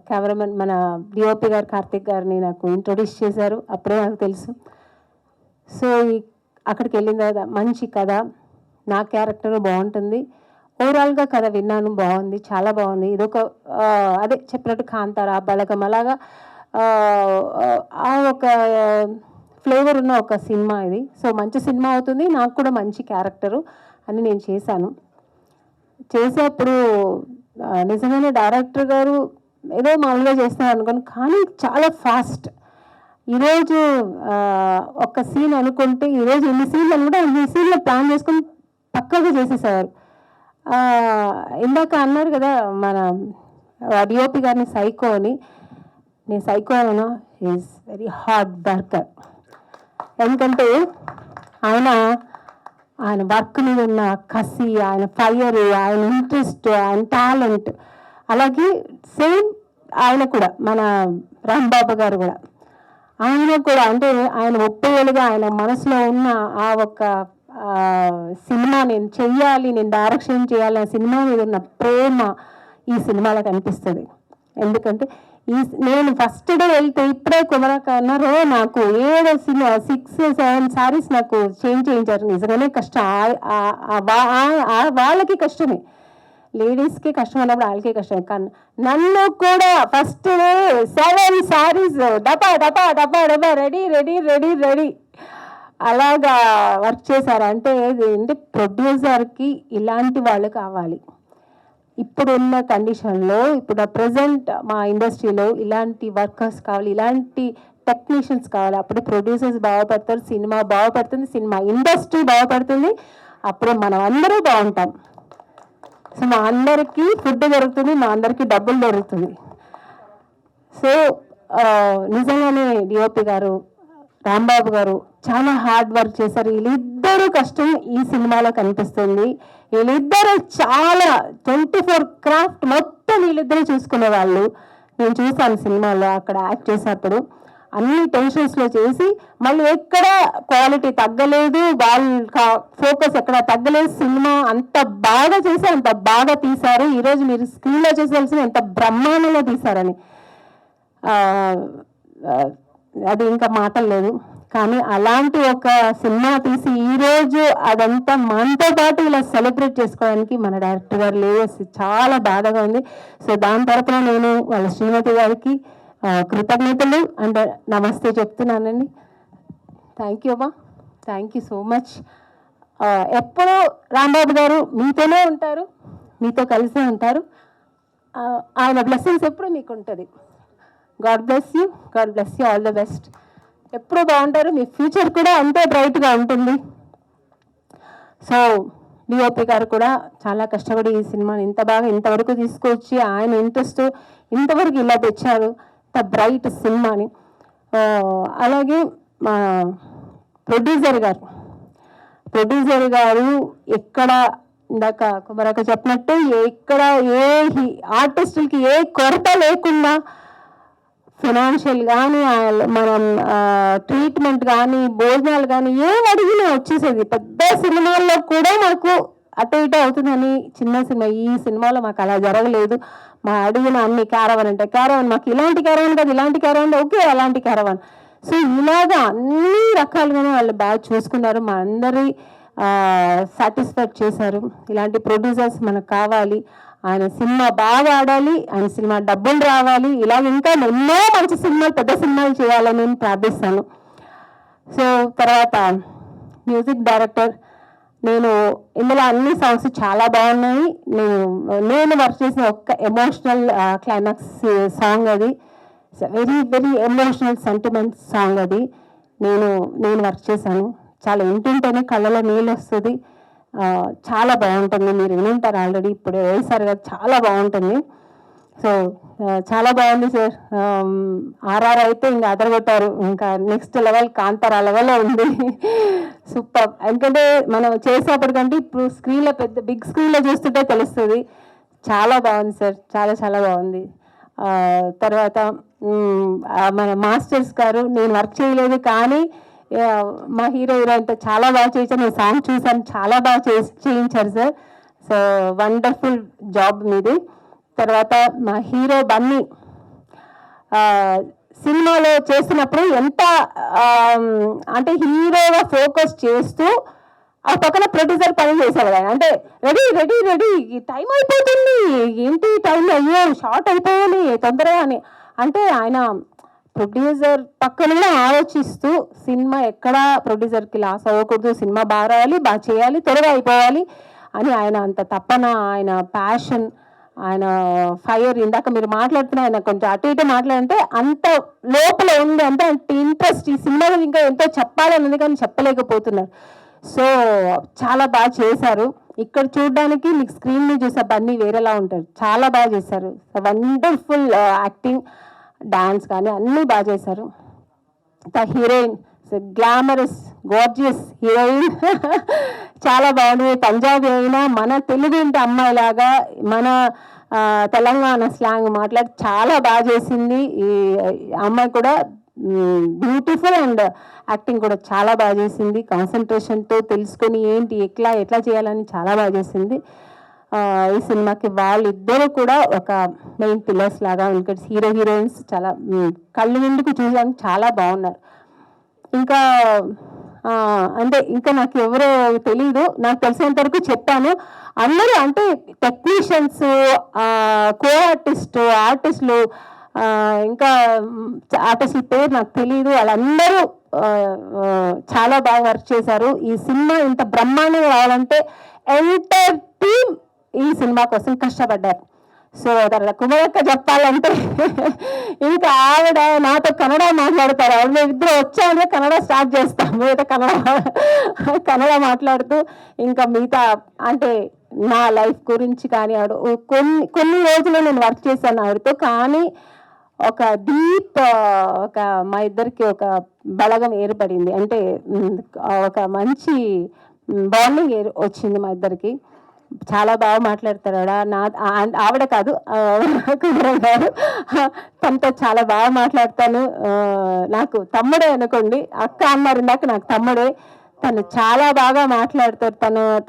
కెమెరామెన్ మన డిఓపి గారు కార్తిక్ గారిని నాకు ఇంట్రొడ్యూస్ చేశారు, అప్పుడే నాకు తెలుసు. సో అక్కడికి వెళ్ళిన తర్వాత మంచి కథ, నా క్యారెక్టర్ బాగుంటుంది. ఓవరాల్గా కథ విన్నాను, బాగుంది, చాలా బాగుంది. ఇదొక అదే చెప్పినట్టు కాంతారా, బలగం అలాగా ఆ ఒక ఫ్లేవర్ ఉన్న ఒక సినిమా ఇది. సో మంచి సినిమా అవుతుంది, నాకు కూడా మంచి క్యారెక్టరు అని నేను చేసేప్పుడు నిజంగానే డైరెక్టర్ గారు ఏదో మామూలుగా చేస్తున్నారు అనుకోను, కానీ చాలా ఫాస్ట్. ఈరోజు ఒక సీన్ అనుకుంటే ఈరోజు ఎన్ని సీన్లు అని కూడా అన్ని సీన్లు ప్లాన్ చేసుకొని పక్కగా చేసేసారు. ఇందాక అన్నారు కదా మన డిఓపి గారిని సైకో అని. నేను psycho Anu, is very hard worker. ఎందుకంటే ఆయన వర్క్ మీద ఉన్న కసి, ఆయన ఫైర్, ఆయన ఇంట్రెస్ట్, ఆయన టాలెంట్, అలాగే సేమ్ ఆయన కూడా మన రాంబాబు గారు కూడా, ఆయన కూడా అంటే ఆయన 30 ఏళ్ళుగా ఆయన మనసులో ఉన్న ఆ ఒక సినిమా నేను చెయ్యాలి, నేను డైరెక్షన్ చేయాలి, ఆ సినిమా మీద ఉన్న ప్రేమ ఈ సినిమాలో కనిపిస్తుంది. ఎందుకంటే నేను ఫస్ట్ డే వెళ్తే ఇప్పుడే కుమరకన్నారు నాకు 6-7 సారీస్ నాకు చేంజ్ చేయించారు. నిజంగానే కష్టం, వాళ్ళకి కష్టమే, లేడీస్కి కష్టం అన్నప్పుడు వాళ్ళకే కష్టం. కానీ నన్ను కూడా ఫస్ట్ డే 7 సారీస్ డబ్బా డబ్బా డబ్బా డబ్బా రెడీ రెడీ రెడీ రెడీ అలాగా వర్క్ చేశారు. అంటే ప్రొడ్యూసర్కి ఇలాంటి వాళ్ళు కావాలి. ఇప్పుడున్న కండిషన్లో ఇప్పుడు ప్రజెంట్ మా ఇండస్ట్రీలో ఇలాంటి వర్కర్స్ కావాలి, ఇలాంటి టెక్నీషియన్స్ కావాలి. అప్పుడు ప్రొడ్యూసర్స్ బాగుపడతారు, సినిమా బాగుపడుతుంది, సినిమా ఇండస్ట్రీ బాగుపడుతుంది, అప్పుడే మనం అందరూ బాగుంటాం. సో మా అందరికీ ఫుడ్ దొరుకుతుంది, మా అందరికీ డబ్బులు దొరుకుతుంది. సో నిజంగానే డిఓపి గారు, రాంబాబు గారు చాలా హార్డ్ వర్క్ చేశారు. వీళ్ళిద్దరూ కష్టం ఈ సినిమాలో కనిపిస్తుంది. వీళ్ళిద్దరూ చాలా 24 క్రాఫ్ట్ మొత్తం వీళ్ళిద్దరూ చూసుకునే వాళ్ళు. నేను చూసాను సినిమాలో అక్కడ యాక్ట్ చేసేటప్పుడు అన్ని టెన్షన్స్లో చేసి మళ్ళీ ఎక్కడ క్వాలిటీ తగ్గలేదు, వాళ్ళ ఫోకస్ ఎక్కడ తగ్గలేదు. సినిమా అంత బాగా చేసి అంత బాగా తీశారు. ఈరోజు మీరు స్క్రీన్లో చూసాల్సిన ఎంత బ్రహ్మాండంగా తీశారని అది ఇంకా మాటలు లేదు. కానీ అలాంటి ఒక సినిమా తీసి ఈరోజు అదంతా మనతో పాటు ఇలా సెలబ్రేట్ చేసుకోవడానికి మన డైరెక్టర్ గారు లేదు, చాలా బాధగా ఉంది. సో దాని తరపున నేను వాళ్ళ శ్రీమతి గారికి కృతజ్ఞతలు అండ్ నమస్తే చెప్తున్నానండి. థ్యాంక్ యూ అమ్మా, థ్యాంక్ యూ సో మచ్. ఎప్పుడూ రాంబాబు గారు మీతోనే ఉంటారు, మీతో కలిసే ఉంటారు. ఆయన బ్లెస్సింగ్స్ ఎప్పుడు మీకు ఉంటుంది. God bless you, God bless you, all the best. ఎప్పుడూ బాగుంటారు, మీ ఫ్యూచర్ కూడా అంతే బ్రైట్గా ఉంటుంది. సో డిఓపి గారు కూడా చాలా కష్టపడి ఈ సినిమాని ఇంత బాగా ఇంతవరకు తీసుకొచ్చి ఆయన ఇంట్రెస్ట్ ఇంతవరకు ఇలా తెచ్చారు, ఇంత బ్రైట్ సినిమాని. అలాగే మా ప్రొడ్యూసర్ గారు ఎక్కడ ఇందాక కుమారక్క చెప్పినట్టు ఎక్కడ ఏ ఆర్టిస్టులకి ఏ కొరత లేకుండా ఫైనాన్షియల్ కానీ మనం ట్రీట్మెంట్ కానీ భోజనాలు కానీ ఏం అడిగినా వచ్చేసేది. పెద్ద సినిమాల్లో కూడా మాకు అటు ఇటు అవుతుందని చిన్న సినిమా, ఈ సినిమాలో మాకు అలా జరగలేదు. మా అడిగిన అన్ని క్యారవన్ అంటే క్యారవన్, మాకు ఇలాంటి క్యారవన్ కాదు, ఇలాంటి క్యారవన్ ఓకే, అలాంటి క్యారవన్. సో ఇలాగా అన్ని రకాలుగానే వాళ్ళు బాగా చూసుకున్నారు, మా అందరి సాటిస్ఫైడ్ చేశారు. ఇలాంటి ప్రొడ్యూసర్స్ మనకు కావాలి. ఆయన సినిమా బాగా ఆడాలి, ఆయన సినిమా డబ్బులు రావాలి, ఇలాగ ఇంకా ఎన్నో మంచి సినిమాలు, పెద్ద సినిమాలు చేయాలని నేను ప్రార్థిస్తాను. సో తర్వాత మ్యూజిక్ డైరెక్టర్, నేను ఇందులో అన్ని సాంగ్స్ చాలా బాగున్నాయి. నేను వర్క్ చేసిన ఒక్క ఎమోషనల్ క్లైమాక్స్ సాంగ్ అది, very very emotional sentiment song అది నేను వర్క్ చేశాను. చాలా వింటుంటేనే కళ్ళలో నీళ్ళు వస్తుంది. చాలా బాగుంటుంది, మీరు వినుంటారు ఆల్రెడీ, ఇప్పుడు వేసారు కదా, చాలా బాగుంటుంది. సో చాలా బాగుంది సార్. ఆర్ఆర్ అయితే ఇంకా అదరగొట్టారు, ఇంకా నెక్స్ట్ లెవెల్ కాంతారా లెవెల్లో ఉంది. సూపర్. ఎందుకంటే మనం చేసేప్పటికంటే ఇప్పుడు స్క్రీన్లో పెద్ద బిగ్ స్క్రీన్లో చూస్తుంటే తెలుస్తుంది. చాలా బాగుంది సార్, చాలా చాలా బాగుంది. తర్వాత మన మాస్టర్స్ గారు, నేను వర్క్ చేయలేదు కానీ మా హీరో అంతా చాలా బాగా చేశాను. నేను సాంగ్ చూసాను, చాలా బాగా చేయించారు సార్. సో వండర్ఫుల్ జాబ్ మీది. తర్వాత మా హీరో బన్నీ సినిమాలో చేసినప్పుడు ఎంత అంటే హీరోగా ఫోకస్ చేస్తూ ఆ పక్కన ప్రొడ్యూసర్ పని చేసేవాడు. అంటే రెడీ రెడీ రెడీ, టైం అయిపోతుంది, ఏంటి టైం, అయ్యో షార్ట్ అయిపోవాలి తొందరగా అని. అంటే ఆయన ప్రొడ్యూసర్ పక్కన ఆలోచిస్తూ సినిమా ఎక్కడా ప్రొడ్యూసర్కి లాస్ అవ్వకూడదు, సినిమా బాగా రావాలి, బాగా చేయాలి, త్వరగా అయిపోవాలి అని ఆయన అంత తపన, ఆయన ప్యాషన్, ఆయన ఫైర్. ఇందాక మీరు మాట్లాడుతున్నా ఆయన కొంచెం అటు ఇటు మాట్లాడంటే అంత లోపల ఉంది, అంటే అంత ఇంట్రెస్ట్ ఈ సినిమా గురించి ఇంకా ఎంతో చెప్పాలని ఉంది కానీ చెప్పలేకపోతున్నారు. సో చాలా బాగా చేశారు. ఇక్కడ చూడడానికి మీకు స్క్రీన్ మీద చూసే బన్నీ వేరేలా ఉంటారు, చాలా బాగా చేశారు. వండర్ఫుల్ యాక్టింగ్, డాన్స్ కానీ అన్నీ బాగా చేశారు. హీరోయిన్ గ్లామరస్ గార్జియస్ హీరోయిన్ చాలా బాగుంది. పంజాబీ అయినా మన తెలుగు ఇంటి అమ్మాయిలాగా మన తెలంగాణ స్లాంగ్ మాట్లాడి చాలా బాగా చేసింది ఈ అమ్మాయి కూడా. బ్యూటిఫుల్ అండ్ యాక్టింగ్ కూడా చాలా బాగా చేసింది. కాన్సన్ట్రేషన్తో తెలుసుకొని ఏంటి ఎట్లా చేయాలని చాలా బాగా చేసింది. ఈ సినిమాకి వాళ్ళిద్దరూ కూడా ఒక మెయిన్ పిల్లర్స్ లాగా, ఇంకా హీరో హీరోయిన్స్ చాలా కళ్ళు నిండుకు చూడడానికి చాలా బాగున్నారు. ఇంకా అంటే ఇంకా నాకు ఎవరో తెలీదు, నాకు తెలిసినంత వరకు చెప్పాను. అందరూ అంటే టెక్నీషియన్స్, కో ఆర్టిస్టులు, ఇంకా ఆర్టిస్టుల పేరు నాకు తెలీదు, వాళ్ళందరూ చాలా బాగా వర్క్ చేశారు. ఈ సినిమా ఇంత బ్రహ్మాండంగా రావాలంటే ఎంటైర్ టీమ్ ఈ సినిమా కోసం కష్టపడ్డారు. సో తర్వాత కుమారక్క చెప్పాలంటే ఇంకా ఆవిడ నాతో కన్నడ మాట్లాడతారు. ఆవిడ మేమిద్దరు వచ్చామంటే కన్నడ స్టార్ట్ చేస్తాం. మిగతా కన్నడ మాట్లాడుతూ ఇంకా మిగతా అంటే నా లైఫ్ గురించి కానీ ఆవిడ కొన్ని రోజులు నేను వర్క్ చేశాను ఆవిడతో. కానీ ఒక డీప్ ఒక మా ఇద్దరికి ఒక బలగం ఏర్పడింది. అంటే ఒక మంచి బాండింగ్ వచ్చింది మా ఇద్దరికి. చాలా బాగా మాట్లాడతారు ఆవిడ కాదు కుమారన్ గారు, తనతో చాలా బాగా మాట్లాడతాను. నాకు తమ్ముడే అనుకోండి, అక్క అన్నారు ఇందాక, నాకు తమ్ముడే. తను చాలా బాగా మాట్లాడతారు,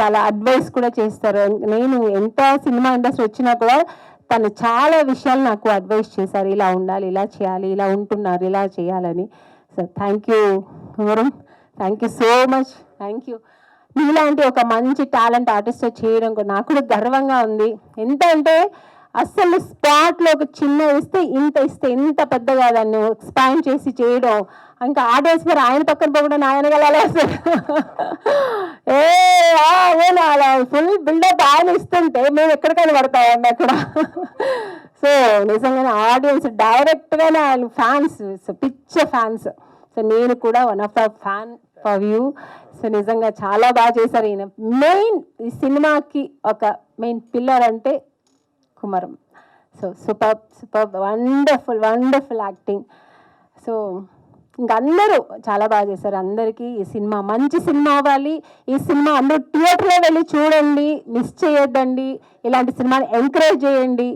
తన అడ్వైస్ కూడా చేస్తారు. నేను ఎంత సినిమా ఇండస్ట్రీ వచ్చినా కూడా తను చాలా విషయాలు నాకు అడ్వైస్ చేశారు, ఇలా ఉండాలి, ఇలా చేయాలి, ఇలా ఉంటున్నారు, ఇలా చేయాలని. So thank you Kumaram, thank you so much, thank you. మీలాంటి ఒక మంచి టాలెంట్ ఆర్టిస్ట్ చేయడం కూడా నాకు కూడా గర్వంగా ఉంది. ఎంత అంటే అస్సలు స్పాట్లో ఒక చిన్న ఇస్తే ఇంత పెద్దగా దాన్ని ఎక్స్పాండ్ చేసి చేయడం, ఇంకా ఆర్డర్స్ మరి ఆయన పక్కన పోకుండా ఆయన వెళ్ళాలి అసలు అలా ఫుల్ బిల్డప్ ఆయన ఇస్తుంటే మేము ఎక్కడికైనా పడతామండి అక్కడ. సో నిజంగానే ఆడియన్స్ డైరెక్ట్గానే ఆయన ఫ్యాన్స్, పిచ్చ ఫ్యాన్స్. సో నేను కూడా one of the fan for you. So నిజంగా చాలా బాగా చేశారు ఈయన. మెయిన్ ఈ సినిమాకి ఒక మెయిన్ పిల్లర్ అంటే Kumaram. So super wonderful acting. So ఇంకా అందరూ చాలా బాగా చేశారు. అందరికీ ఈ సినిమా మంచి సినిమా అవ్వాలి. ఈ సినిమా అందరూ థియేటర్లో వెళ్ళి చూడండి, మిస్ చేయొద్దండి. ఇలాంటి సినిమాని ఎంకరేజ్ చేయండి.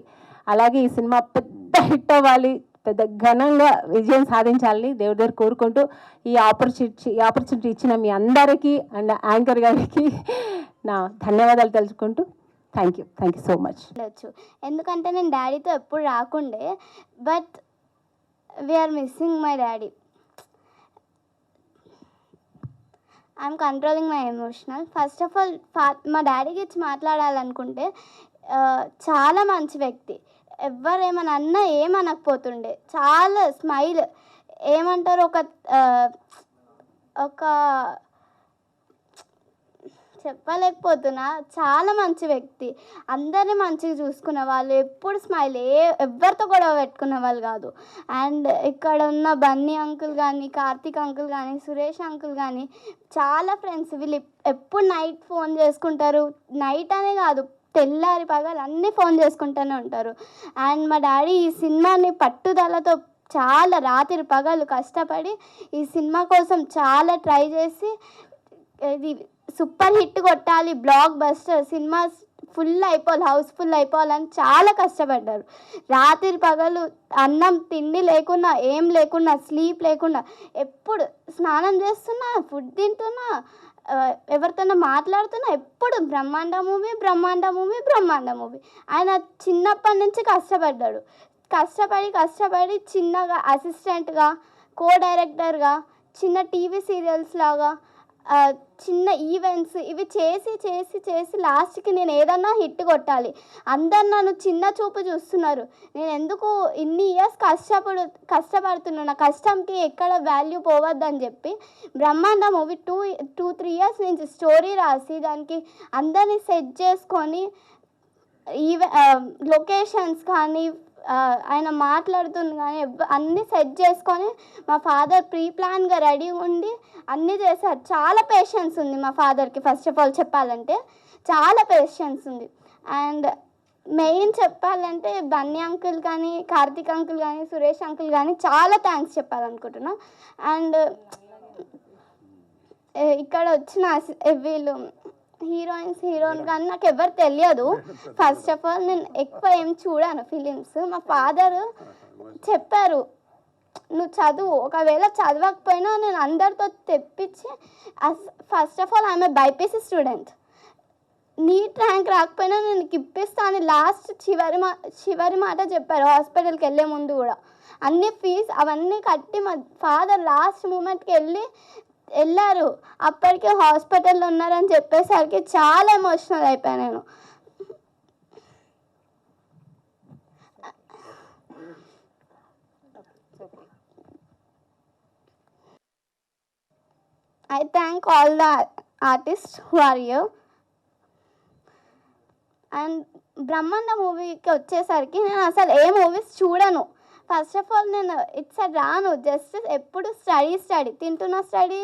అలాగే ఈ సినిమా పెద్ద హిట్ అవ్వాలి, పెద్ద ఘనంగా విజయం సాధించాలని దేవుడి దగ్గర కోరుకుంటూ ఈ ఆపర్చునిటీ ఇచ్చిన మీ అందరికీ అండ్ యాంకర్ గారికి నా ధన్యవాదాలు తెలుసుకుంటూ థ్యాంక్ యూ సో మచ్. ఎందుకంటే నేను డాడీతో ఎప్పుడు రాకుండే, but we're missing my daddy. I'm controlling my emotional. First of all మా డాడీకి ఇచ్చి మాట్లాడాలనుకుంటే చాలా మంచి వ్యక్తి. ఎవరు ఏమన్నా అన్నా ఏమనకపోతుండే, చాలా స్మైల్, ఏమంటారు ఒక చెప్పలేకపోతున్నా, చాలా మంచి వ్యక్తి. అందరినీ మంచిగా చూసుకునే వాళ్ళు, ఎప్పుడు స్మైల్, ఎవరితో గొడవ పెట్టుకునే వాళ్ళు కాదు. అండ్ ఇక్కడ ఉన్న బన్నీ అంకుల్ కానీ, కార్తీక్ అంకుల్ కానీ, సురేష్ అంకుల్ కానీ చాలా ఫ్రెండ్స్. వీళ్ళు ఎప్పుడు నైట్ ఫోన్ చేసుకుంటారు, నైట్ అనే కాదు తెల్లారి పగలు అన్నీ ఫోన్ చేసుకుంటూనే ఉంటారు. అండ్ మా డాడీ ఈ సినిమాని పట్టుదలతో చాలా రాత్రి పగలు కష్టపడి ఈ సినిమా కోసం చాలా ట్రై చేసి ఇది సూపర్ హిట్ కొట్టాలి, బ్లాక్ బస్టర్ సినిమా హౌస్ఫుల్ అయిపోవాలని చాలా కష్టపడ్డారు. రాత్రి పగలు అన్నం తిండి లేకున్నా, ఏం లేకున్నా, స్లీప్ లేకుండా, ఎప్పుడు స్నానం చేస్తున్నా, ఫుడ్ తింటున్నా, ఎవరితోనో మాట్లాడుతున్నా, ఎప్పుడు బ్రహ్మాండ మూవీ. ఆయన చిన్నప్పటి నుంచి కష్టపడ్డాడు. కష్టపడి చిన్నగా అసిస్టెంట్గా, కో డైరెక్టర్గా, చిన్న టీవీ సీరియల్స్ లాగా, చిన్న ఈవెంట్స్ ఇవి చేసి లాస్ట్కి నేను ఏదన్నా హిట్ కొట్టాలి. అందరు నన్ను చిన్న చూపు చూస్తున్నారు. నేను ఎందుకు ఇన్ని ఇయర్స్ కష్టపడుతున్నాను, నా కష్టంకి ఎక్కడ వాల్యూ పోవద్దని చెప్పి బ్రహ్మాండ మూవీ 2-3 ఇయర్స్ నుంచి స్టోరీ రాసి దానికి అందరినీ సెట్ చేసుకొని లొకేషన్స్ కానీ ఆయన మాట్లాడుతుంది కానీ అన్నీ సెట్ చేసుకొని మా ఫాదర్ ప్రీ ప్లాన్గా రెడీ ఉండి అన్నీ చేశారు. చాలా పేషెన్స్ ఉంది మా ఫాదర్కి. ఫస్ట్ ఆఫ్ ఆల్ చెప్పాలంటే చాలా పేషెన్స్ ఉంది. అండ్ మెయిన్ చెప్పాలంటే బన్నీ అంకుల్ కానీ, కార్తీక్ అంకుల్ కానీ, సురేష్ అంకుల్ కానీ చాలా థ్యాంక్స్ చెప్పాలనుకుంటున్నా. అండ్ ఇక్కడ వచ్చిన వీళ్ళు హీరోయిన్ కానీ నాకు ఎవరు తెలియదు. ఫస్ట్ ఆఫ్ ఆల్ నేను ఎక్కువ ఏం చూడాను ఫిలిమ్స్. మా ఫాదర్ చెప్పారు, నువ్వు చదువు, ఒకవేళ చదవకపోయినా నేను అందరితో తెప్పించి, ఫస్ట్ ఆఫ్ ఆల్ ఆమె బైపీసీ స్టూడెంట్, నీట్ ర్యాంక్ రాకపోయినా నేను ఇప్పిస్తా అని లాస్ట్ చివరి మాట చెప్పారు. హాస్పిటల్కి వెళ్ళే ముందు కూడా అన్ని ఫీజు అవన్నీ కట్టి మా ఫాదర్ లాస్ట్ మూమెంట్కి వెళ్ళారు. అప్పటికే హాస్పిటల్లో ఉన్నారని చెప్పేసరికి చాలా ఎమోషనల్ అయిపోయాను నేను. I thank all the artists who are here. And బ్రహ్మాండ మూవీకి వచ్చేసరికి నేను అసలు ఏ మూవీస్ చూడను. ఫస్ట్ ఆఫ్ ఆల్ నేను ఇటు సైడ్ రాను. జస్ట్ ఎప్పుడు స్టడీ తింటున్న స్టడీ,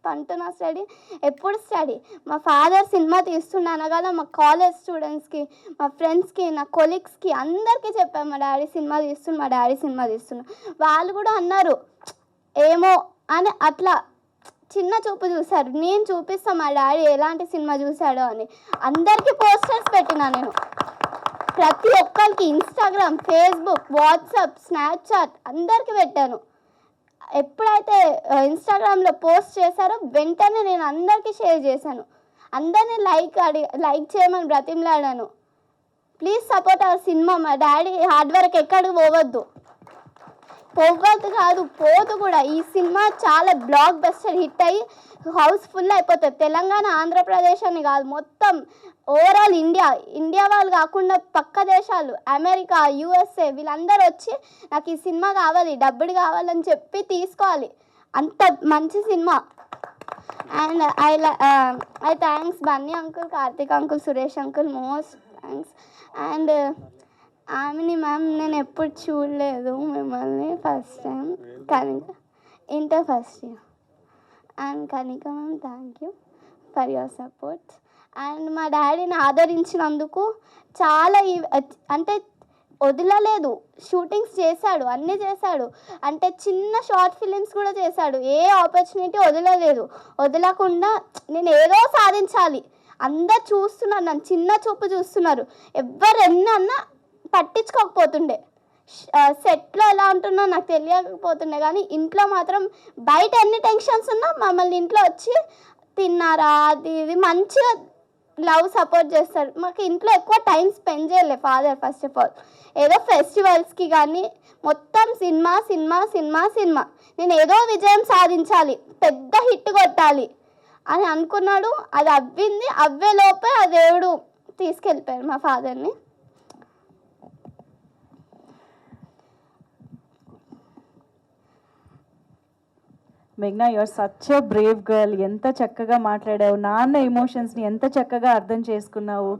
పంటున్న స్టడీ, ఎప్పుడు స్టడీ. మా ఫాదర్ సినిమా తీస్తున్నాను కదా మా కాలేజ్ స్టూడెంట్స్కి, మా ఫ్రెండ్స్కి, నా కొలీగ్స్కి అందరికీ చెప్పాను మా డాడీ సినిమా తీస్తున్నా. వాళ్ళు కూడా అన్నారు ఏమో అని, అట్లా చిన్న చూపు చూశారు. నేను చూపిస్తాను మా డాడీ ఎలాంటి సినిమా చూశాడో అని. అందరికీ పోస్టర్స్ పెట్టినా నేను, ప్రతి ఒక్కరికి ఇన్స్టాగ్రామ్, ఫేస్బుక్, వాట్సాప్, స్నాప్చాట్ అందరికీ పెట్టాను. ఎప్పుడైతే ఇన్స్టాగ్రామ్లో పోస్ట్ చేశారో వెంటనే నేను అందరికీ షేర్ చేశాను. అందరినీ లైక్ చేయమని బ్రతిమలాడాను. Please support our cinema. మా డాడీ హార్డ్ వర్క్ ఎక్కడికి పోవద్దు కాదు, పోదు కూడా. ఈ సినిమా చాలా బ్లాక్ బస్టర్ హిట్ అయ్యి హౌస్ఫుల్ అయిపోతుంది. తెలంగాణ, ఆంధ్రప్రదేశ్ అని కాదు, మొత్తం ఓవరాల్ ఇండియా వాళ్ళు కాకుండా పక్క దేశాలు, అమెరికా, యూఎస్ఏ వీళ్ళందరూ వచ్చి నాకు ఈ సినిమా కావాలి, డబ్బులు కావాలని చెప్పి తీసుకోవాలి. అంత మంచి cinema. And I thanks Bunny uncle, Karthik uncle, Suresh uncle, most thanks. And ఆమెని మ్యామ్ నేను ఎప్పుడు చూడలేదు మిమ్మల్ని, first time inter first year. And Kanika ma'am thank you for your support. And మా డాడీని ఆదరించినందుకు చాలా అంటే వదలలేదు. షూటింగ్స్ చేశాడు, అన్నీ చేశాడు. అంటే చిన్న షార్ట్ ఫిలిమ్స్ కూడా చేశాడు. ఏ ఆపర్చునిటీ వదలకుండా నేను ఏదో సాధించాలి. అందరు చూస్తున్నారు, నన్ను చిన్న చూపు చూస్తున్నారు. ఎవ్వరు ఎన్నన్నా పట్టించుకోకపోతుండే. సెట్లో ఎలా ఉంటున్నా నాకు తెలియకపోతుండే, కానీ ఇంట్లో మాత్రం బయట ఎన్ని టెన్షన్స్ ఉన్నా మమ్మల్ని ఇంట్లో వచ్చి తిన్నారా అది ఇది మంచిగా లవ్ సపోర్ట్ చేస్తారు. మాకు ఇంట్లో ఎక్కువ టైం స్పెండ్ చేయలే ఫాదర్. ఫస్ట్ ఆఫ్ ఆల్ ఏదో ఫెస్టివల్స్కి కానీ మొత్తం సినిమా. నేను ఏదో విజయం సాధించాలి, పెద్ద హిట్ కొట్టాలి అని అనుకున్నాడు. అది అవ్వేలోపే ఆ దేవుడు తీసుకెళ్ళిపోయారు మా ఫాదర్ని. మేఘ్నా, your such a brave girl. ఎంత చక్కగా మాట్లాడావు, నాన్న ఎమోషన్స్ని ఎంత చక్కగా అర్థం చేసుకున్నావు.